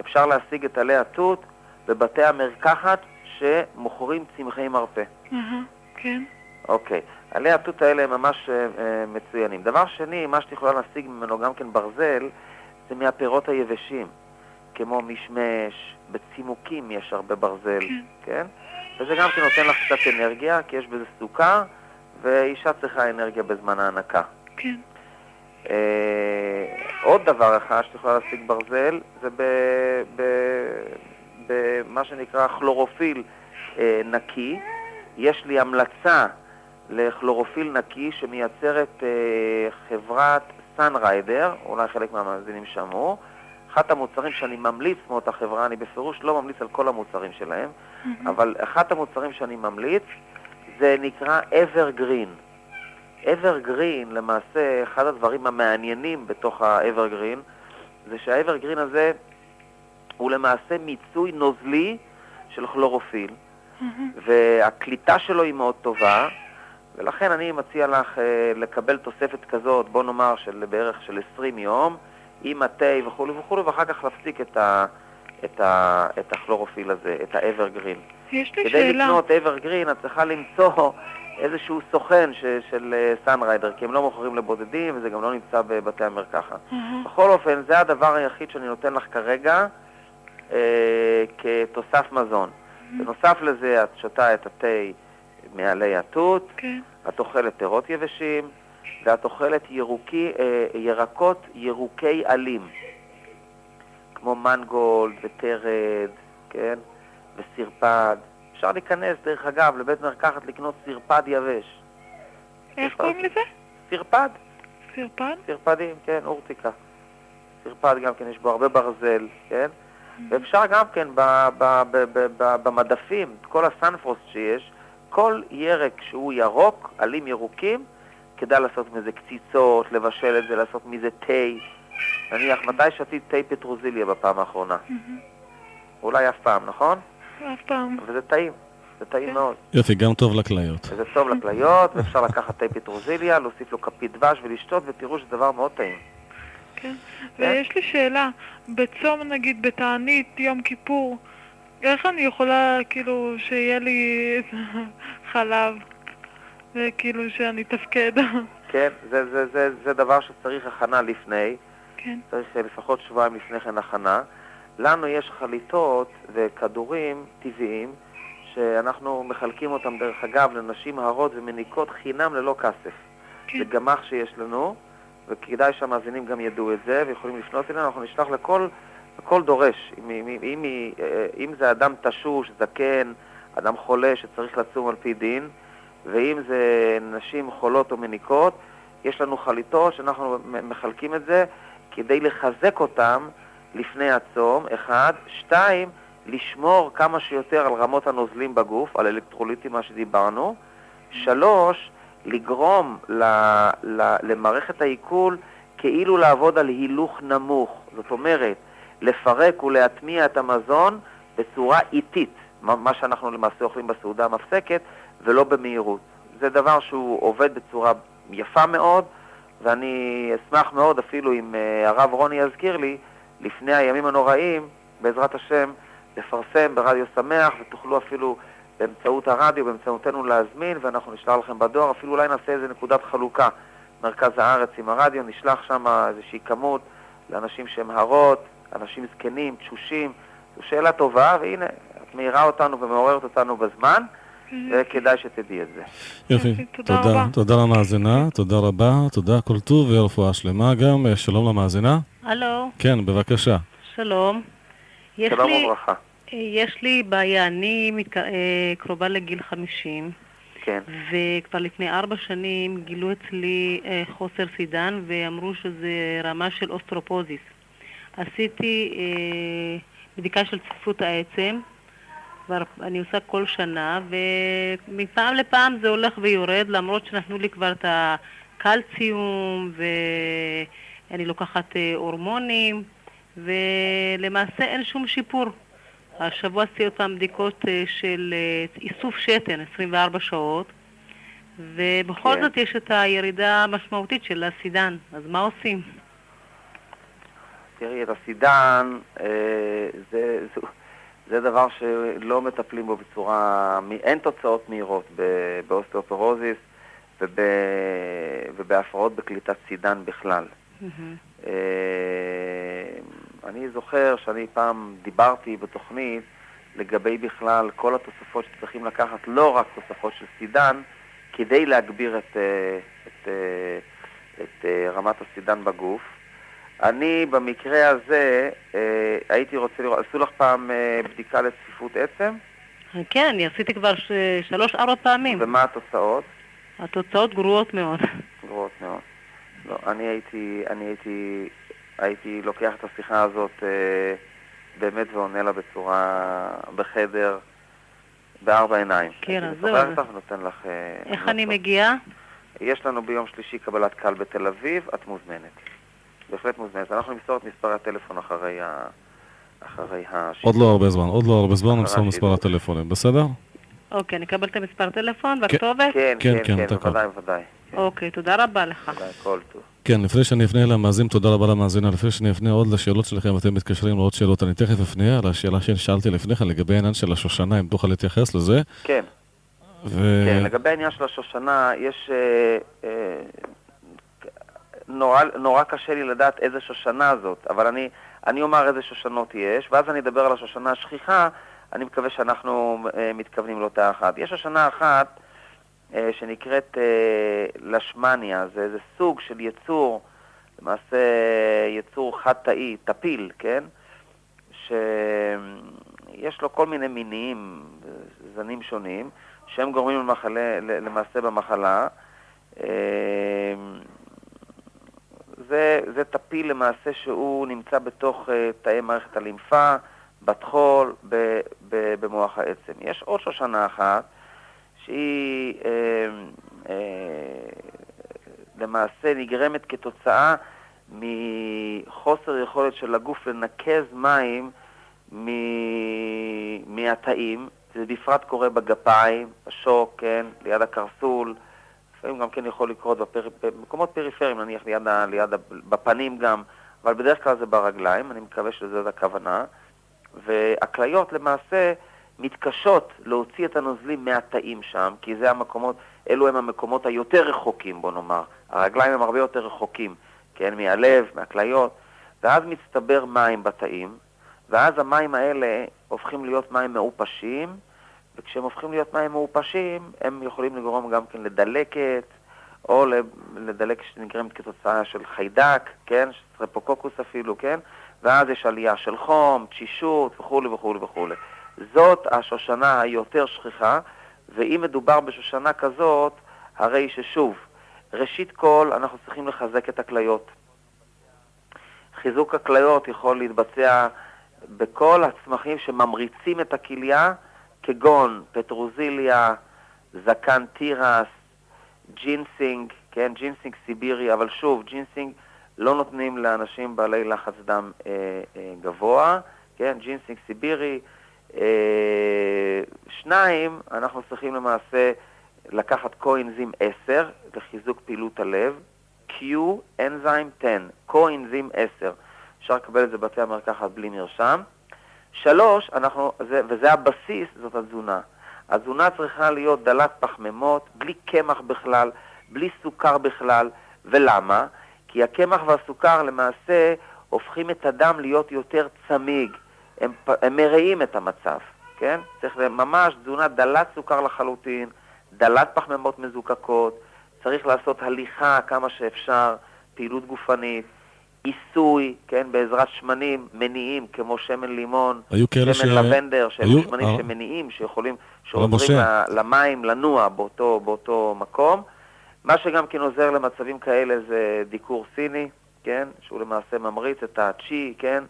אפשר להשיג את עלי התות בבתי המרקחת שמוכרים צמחי מרפא. כן. אוקיי. עלי התות האלה הם ממש מצוינים. דבר שני, מה שאת יכולה להשיג ממנו גם כן ברזל, זה מהפירות היבשים, כמו משמש, בצימוקים יש הרבה ברזל, כן? וזה גם כן נותן לך קצת אנרגיה, כי יש בזה סוכר, ואישה צריכה אנרגיה בזמן ההנקה. כן. עוד דבר אחד שאת יכולה להשיג ברזל, זה במה שנקרא כלורופיל נקי. יש לי המלצה לכלורופיל נקי שמייצרת חברת סנריידר, אולי חלק מהמאזינים שמעו. אחת המוצרים שאני ממליץ מאותה חברה, אני בפירוש לא ממליץ על כל המוצרים שלהם, אבל אחת המוצרים שאני ממליץ זה נקרא Evergreen. Evergreen, למעשה, אחד הדברים המעניינים בתוך ה-Evergreen, זה שה-Evergreen הזה הוא למעשה מיצוי נוזלי של כלורופיל, והקליטה שלו היא מאוד טובה, ולכן אני מציע לך לקבל תוספת כזאת, בוא נאמר, של בערך של 20 יום, עם התה וכו' וכו', ואחר כך להפסיק את הכלורופיל הזה, את ה-Evergreen. יש לי כדי שאלה. לקנות Evergreen, את צריכה למצוא איזשהו סוכן של סנריידר, כי הם לא מוכרים לבודדים, וזה גם לא נמצא בבתי המרקחת. בכל אופן, זה הדבר היחיד שאני נותן לך כרגע כתוסף מזון. בנוסף לזה, את שותה את התה מעלי התות, כן. את אוכלת פירות יבשים, ואת אוכלת ירקות ירוקי עלים, כמו מנגולד וטרד, כן? וסרפד. אפשר להיכנס, דרך אגב, לבית מרקחת לקנות סרפד יבש. איך קוראים לזה? סרפד. סרפד? סרפדים, כן, אורטיקה. סרפד גם כן, יש בו הרבה ברזל, כן? ואפשר גם כן במדפים, כל הסנפרוסט שיש, כל ירק שהוא ירוק, עלים ירוקים, כדאי לעשות מזה קציצות, לבשל את זה, לעשות מזה תה. נניח, מתי שתית תה פטרוזיליה בפעם האחרונה? אולי אף פעם, נכון? אף פעם. וזה טעים, זה טעים מאוד. יופי, גם טוב לכליות. וזה טוב לכליות, ואפשר לקחת תה פטרוזיליה, להוסיף לו כפית דבש ולשתות, ותראו שזה דבר מאוד טעים. כן. ויש לי שאלה, בצום נגיד, בתענית, יום כיפור, איך אני יכולה כאילו שיהיה לי חלב, וכאילו שאני תפקד? כן, זה דבר שצריך הכנה לפני. כן. צריך לפחות שבועיים לפני כן הכנה. לנו יש חליטות וכדורים טבעיים שאנחנו מחלקים אותם דרך אגב לנשים הרות ומניקות חינם ללא כסף. כן. זה גמח שיש לנו, וכדאי שהמאזינים גם ידעו את זה ויכולים לפנות אלינו, אנחנו נשלח לכל דורש. אם זה אדם תשוש, זקן, אדם חולה שצריך לצום על פי דין, ואם זה נשים חולות או מניקות, יש לנו חליטות שאנחנו מחלקים את זה כדי לחזק אותם לפני הצום, 1, 2, לשמור כמה שיותר על רמות הנוזלים בגוף, על אלקטרוליטים, מה שדיברנו, 3, לגרום למערכת העיכול כאילו לעבוד על הילוך נמוך, זאת אומרת, לפרק ולהטמיע את המזון בצורה איטית, מה שאנחנו למעשה אוכלים בסעודה המפסקת, ולא במהירות. זה דבר שהוא עובד בצורה יפה מאוד, ואני אשמח מאוד אפילו אם הרב רוני יזכיר לי, לפני הימים הנוראים, בעזרת השם, לפרסם ברדיו שמח, ותוכלו אפילו באמצעות הרדיו, באמצעותנו להזמין, ואנחנו נשלח לכם בדואר, אפילו אולי נעשה איזה נקודת חלוקה, מרכז הארץ עם הרדיו, נשלח שם איזושהי כמות לאנשים שהם הרות, אנשים זקנים, תשושים. זו שאלה טובה, והנה, את מהירה אותנו ומעוררת אותנו בזמן. וכדאי שתדעי את זה. יופי, תודה רבה. תודה למאזינה, תודה רבה, תודה, כל טוב ורפואה שלמה גם. שלום למאזינה. הלו, כן, בבקשה. שלום. שלום וברכה. יש לי בעיה, אני קרובה לגיל 50, כן. וכבר לפני 4 שנים גילו אצלי חוסר סידן, ואמרו שזה רמה של אוסטרופוזיס. עשיתי בדיקה של צפיפות העצם, אני עושה כל שנה, ומפעם לפעם זה הולך ויורד, למרות שנתנו לי כבר את הקלציום, ואני לוקחת הורמונים, ולמעשה אין שום שיפור. השבוע עשיתי עוד פעם בדיקות של איסוף שתן, 24 שעות, ובכל כן. זאת יש את הירידה המשמעותית של הסידן, אז מה עושים? תראי, את הסידן, זה דבר שלא מטפלים בו בצורה, אין תוצאות מהירות באוסטאופורוזיס ובהפרעות בקליטת סידן בכלל. אני זוכר שאני פעם דיברתי בתוכנית לגבי בכלל כל התוספות שצריכים לקחת, לא רק תוספות של סידן, כדי להגביר את רמת הסידן בגוף. אני במקרה הזה הייתי רוצה לראות, עשו לך פעם בדיקה לצפיפות עצם? כן, אני עשיתי כבר 3-4 פעמים. ומה התוצאות? התוצאות גרועות מאוד. גרועות מאוד. לא, אני הייתי לוקח את השיחה הזאת באמת ועונה לה בחדר, ב4 עיניים. כן, אז זהו. אני נותן לך... איך אני מגיעה? יש לנו ביום שלישי קבלת קהל בתל אביב, את מוזמנת. בהחלט מוזמנת. אנחנו נמסור את מספר הטלפון אחרי עוד לא הרבה זמן, נמסור מספר הטלפונים, בסדר? אוקיי, אני אקבל את המספר טלפון והכתובת? כן, בוודאי. אוקיי, תודה רבה לך. תודה, כל טוב. כן, לפני שאני אפנה למאזין, תודה רבה למאזינה, לפני שאני אפנה עוד לשאלות שלכם, אתם מתקשרים לעוד שאלות, אני תכף אפנה על השאלה ששאלתי לפני כן, לגבי העניין של השושנה, אם תוכל להתייחס לזה. כן. כן, לגבי העניין של השושנה, יש... נורא קשה לי לדעת איזה שושנה זאת, אבל אני אומר איזה שושנות יש, ואז אני אדבר על השושנה השכיחה, אני מקווה שאנחנו מתכוונים לאותה אחת. יש שושנה אחת שנקראת לשמניה, זה סוג של יצור, למעשה יצור חד-תאי, טפיל, כן? שיש לו כל מיני מינים, זנים שונים, שהם גורמים למעשה במחלה. זה טפיל למעשה שהוא נמצא בתוך תאי מערכת הלימפה, בטחול, במוח העצם. יש עוד שושנה אחת שהיא למעשה נגרמת כתוצאה מחוסר יכולת של הגוף לנקז מים מהתאים. זה בפרט קורה בגפיים, בשוק, כן, ליד הקרסול, לפעמים גם כן יכול לקרות במקומות פריפריים, נניח בפנים גם, אבל בדרך כלל זה ברגליים, אני מקווה שזאת הכוונה. והכליות למעשה מתקשות להוציא את הנוזלים מהתאים שם, כי אלו הם המקומות היותר רחוקים, בוא נאמר. הרגליים הם הרבה יותר רחוקים, כן, מהלב, מהכליות, ואז מצטבר מים בתאים, ואז המים האלה הופכים להיות מים מעופשים, וכשהם הופכים להיות מים מעופשים, הם יכולים לגרום גם כן לדלקת, או לדלקת שנגרמת כתוצאה של חיידק, כן, סטרפטוקוקוס אפילו, כן, ואז יש עלייה של חום, תשישות וכו' וכו' וכו'. זאת השושנה היותר שכיחה, ואם מדובר בשושנה כזאת, הרי ששוב, ראשית כל אנחנו צריכים לחזק את הכליות. חיזוק הכליות יכול להתבצע בכל הצמחים שממריצים את הכליה, כגון פטרוזיליה, זקן תירס, ג'ינסינג, כן, ג'ינסינג סיבירי, אבל שוב, ג'ינסינג לא נותנים לאנשים בעלי לחץ דם גבוה, כן, ג'ינסינג סיבירי. 2, אנחנו צריכים למעשה לקחת קואנזים 10 לחיזוק פעילות הלב, Q אנזיים 10, קואנזים 10. אפשר לקבל את זה בבתי המרקחת בלי מרשם. 3, וזה הבסיס, זאת התזונה. התזונה צריכה להיות דלת פחמימות, בלי קמח בכלל, בלי סוכר בכלל. ולמה? כי הקמח והסוכר למעשה הופכים את הדם להיות יותר צמיג. הם מרעים את המצב, כן? צריך ממש תזונה דלת סוכר לחלוטין, דלת פחמימות מזוקקות, צריך לעשות הליכה כמה שאפשר, פעילות גופנית, עיסוי, כן, בעזרת שמנים מניעים כמו שמן לימון, שמן לבנדר, שהם שמנים שמניעים, שעוזרים למים לנוע באותו מקום. מה שגם כן עוזר למצבים כאלה זה דיקור סיני, כן, שהוא למעשה ממריץ את הצ'י, כן,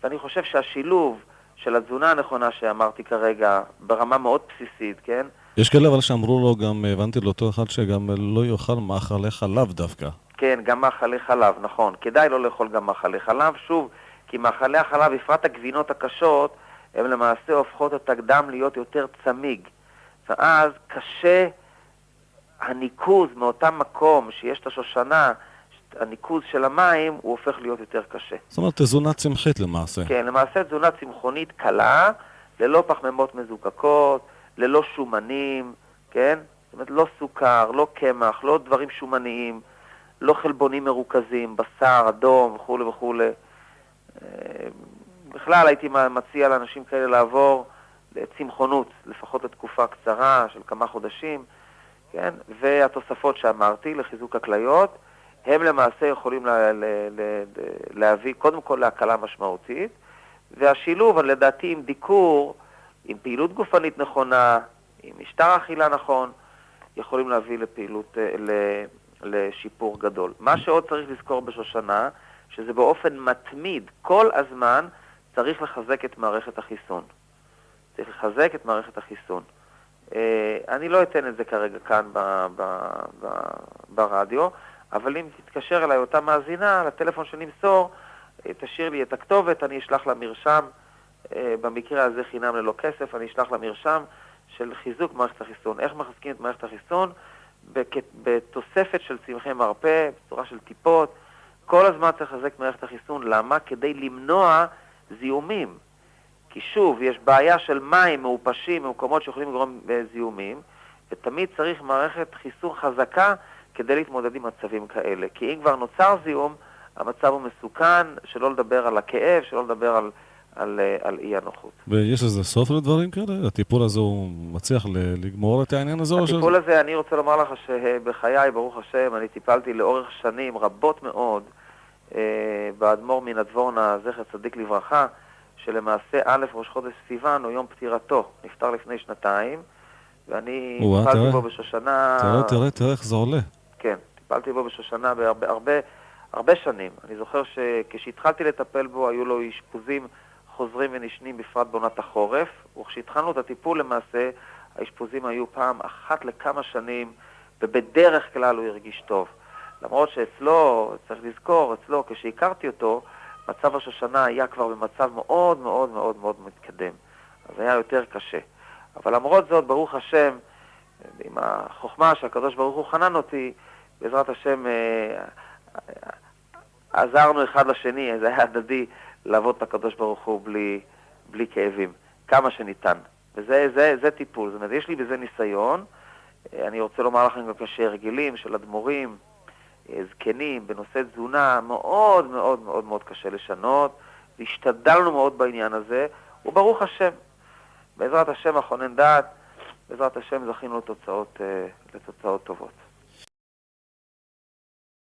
ואני חושב שהשילוב של התזונה הנכונה שאמרתי כרגע, ברמה מאוד בסיסית, כן? יש כאלה אבל שאמרו לו גם, הבנתי לאותו אחד שגם לא יאכל מאכלי חלב דווקא. כן, גם מאכלי חלב, נכון. כדאי לא לאכול גם מאכלי חלב, שוב, כי מאכלי החלב, בפרט הגבינות הקשות, הן למעשה הופכות את הדם להיות יותר צמיג. ואז קשה הניקוז מאותם מקום שיש את השושנה, הניקוז של המים, הוא הופך להיות יותר קשה. זאת אומרת, תזונה צמחית למעשה. כן, למעשה תזונה צמחונית קלה, ללא פחמימות מזוקקות, ללא שומנים, כן? זאת אומרת, לא סוכר, לא קמח, לא דברים שומניים, לא חלבונים מרוכזים, בשר, אדום וכו' וכו'. בכלל הייתי מציע לאנשים כאלה לעבור לצמחונות, לפחות לתקופה קצרה של כמה חודשים, כן? והתוספות שאמרתי לחיזוק הכליות, הם למעשה יכולים להביא קודם כל להקלה משמעותית, והשילוב, לדעתי, עם דיקור, עם פעילות גופנית נכונה, עם משטר אכילה נכון, יכולים להביא לשיפור גדול. מה שעוד צריך לזכור בשושנה, שזה באופן מתמיד, כל הזמן צריך לחזק את מערכת החיסון. צריך לחזק את מערכת החיסון. אני לא אתן את זה כרגע כאן ברדיו, אבל אם תתקשר אליי אותה מאזינה, לטלפון שנמסור, תשאיר לי את הכתובת, אני אשלח לה מרשם, במקרה הזה חינם ללא כסף, אני אשלח לה מרשם של חיזוק מערכת החיסון. איך מחזקים את מערכת החיסון? בתוספת של צמחי מרפא, בצורה של טיפות. כל הזמן צריך לחזק מערכת החיסון. למה? כדי למנוע זיהומים. כי שוב, יש בעיה של מים מעופשים במקומות שיכולים לגרום זיהומים, ותמיד צריך מערכת חיסון חזקה כדי להתמודד עם מצבים כאלה. כי אם כבר נוצר זיהום, המצב הוא מסוכן, שלא לדבר על הכאב, שלא לדבר על אי הנוחות. ויש איזה סוף לדברים כאלה? הטיפול הזה הוא מצליח לגמור את העניין הזה? הטיפול הזה, אני רוצה לומר לך שבחיי, ברוך השם, אני טיפלתי לאורך שנים רבות מאוד באדמו"ר מן הדבורנה, זכר צדיק לברכה, שלמעשה א' ראש חודש סיוון הוא יום פטירתו, נפטר לפני 2 ואני טיפלתי בו בשושנה... תראה איך זה עולה. כן, טיפלתי בו בשושנה הרבה שנים. אני זוכר שכשהתחלתי לטפל בו היו לו אשפוזים חוזרים ונשנים בפרט בעונת החורף, וכשהתחלנו את הטיפול למעשה, האשפוזים היו פעם אחת לכמה שנים, ובדרך כלל הוא הרגיש טוב. למרות שאצלו, צריך לזכור, אצלו כשהכרתי אותו, מצב השושנה היה כבר במצב מאוד מאוד מאוד מאוד מתקדם. אז היה יותר קשה. אבל למרות זאת, ברוך השם, עם החוכמה שהקדוש ברוך הוא חנן אותי, בעזרת השם עזרנו אחד לשני, זה היה הדדי לעבוד את הקדוש ברוך הוא בלי כאבים, כמה שניתן. וזה טיפול, זאת אומרת, יש לי בזה ניסיון. אני רוצה לומר לכם גם שהרגלים של אדמו"רים, זקנים, בנושא תזונה, מאוד מאוד מאוד מאוד קשה לשנות, והשתדלנו מאוד בעניין הזה, וברוך השם, בעזרת השם הכונן דעת, בעזרת השם זכינו לתוצאות טובות.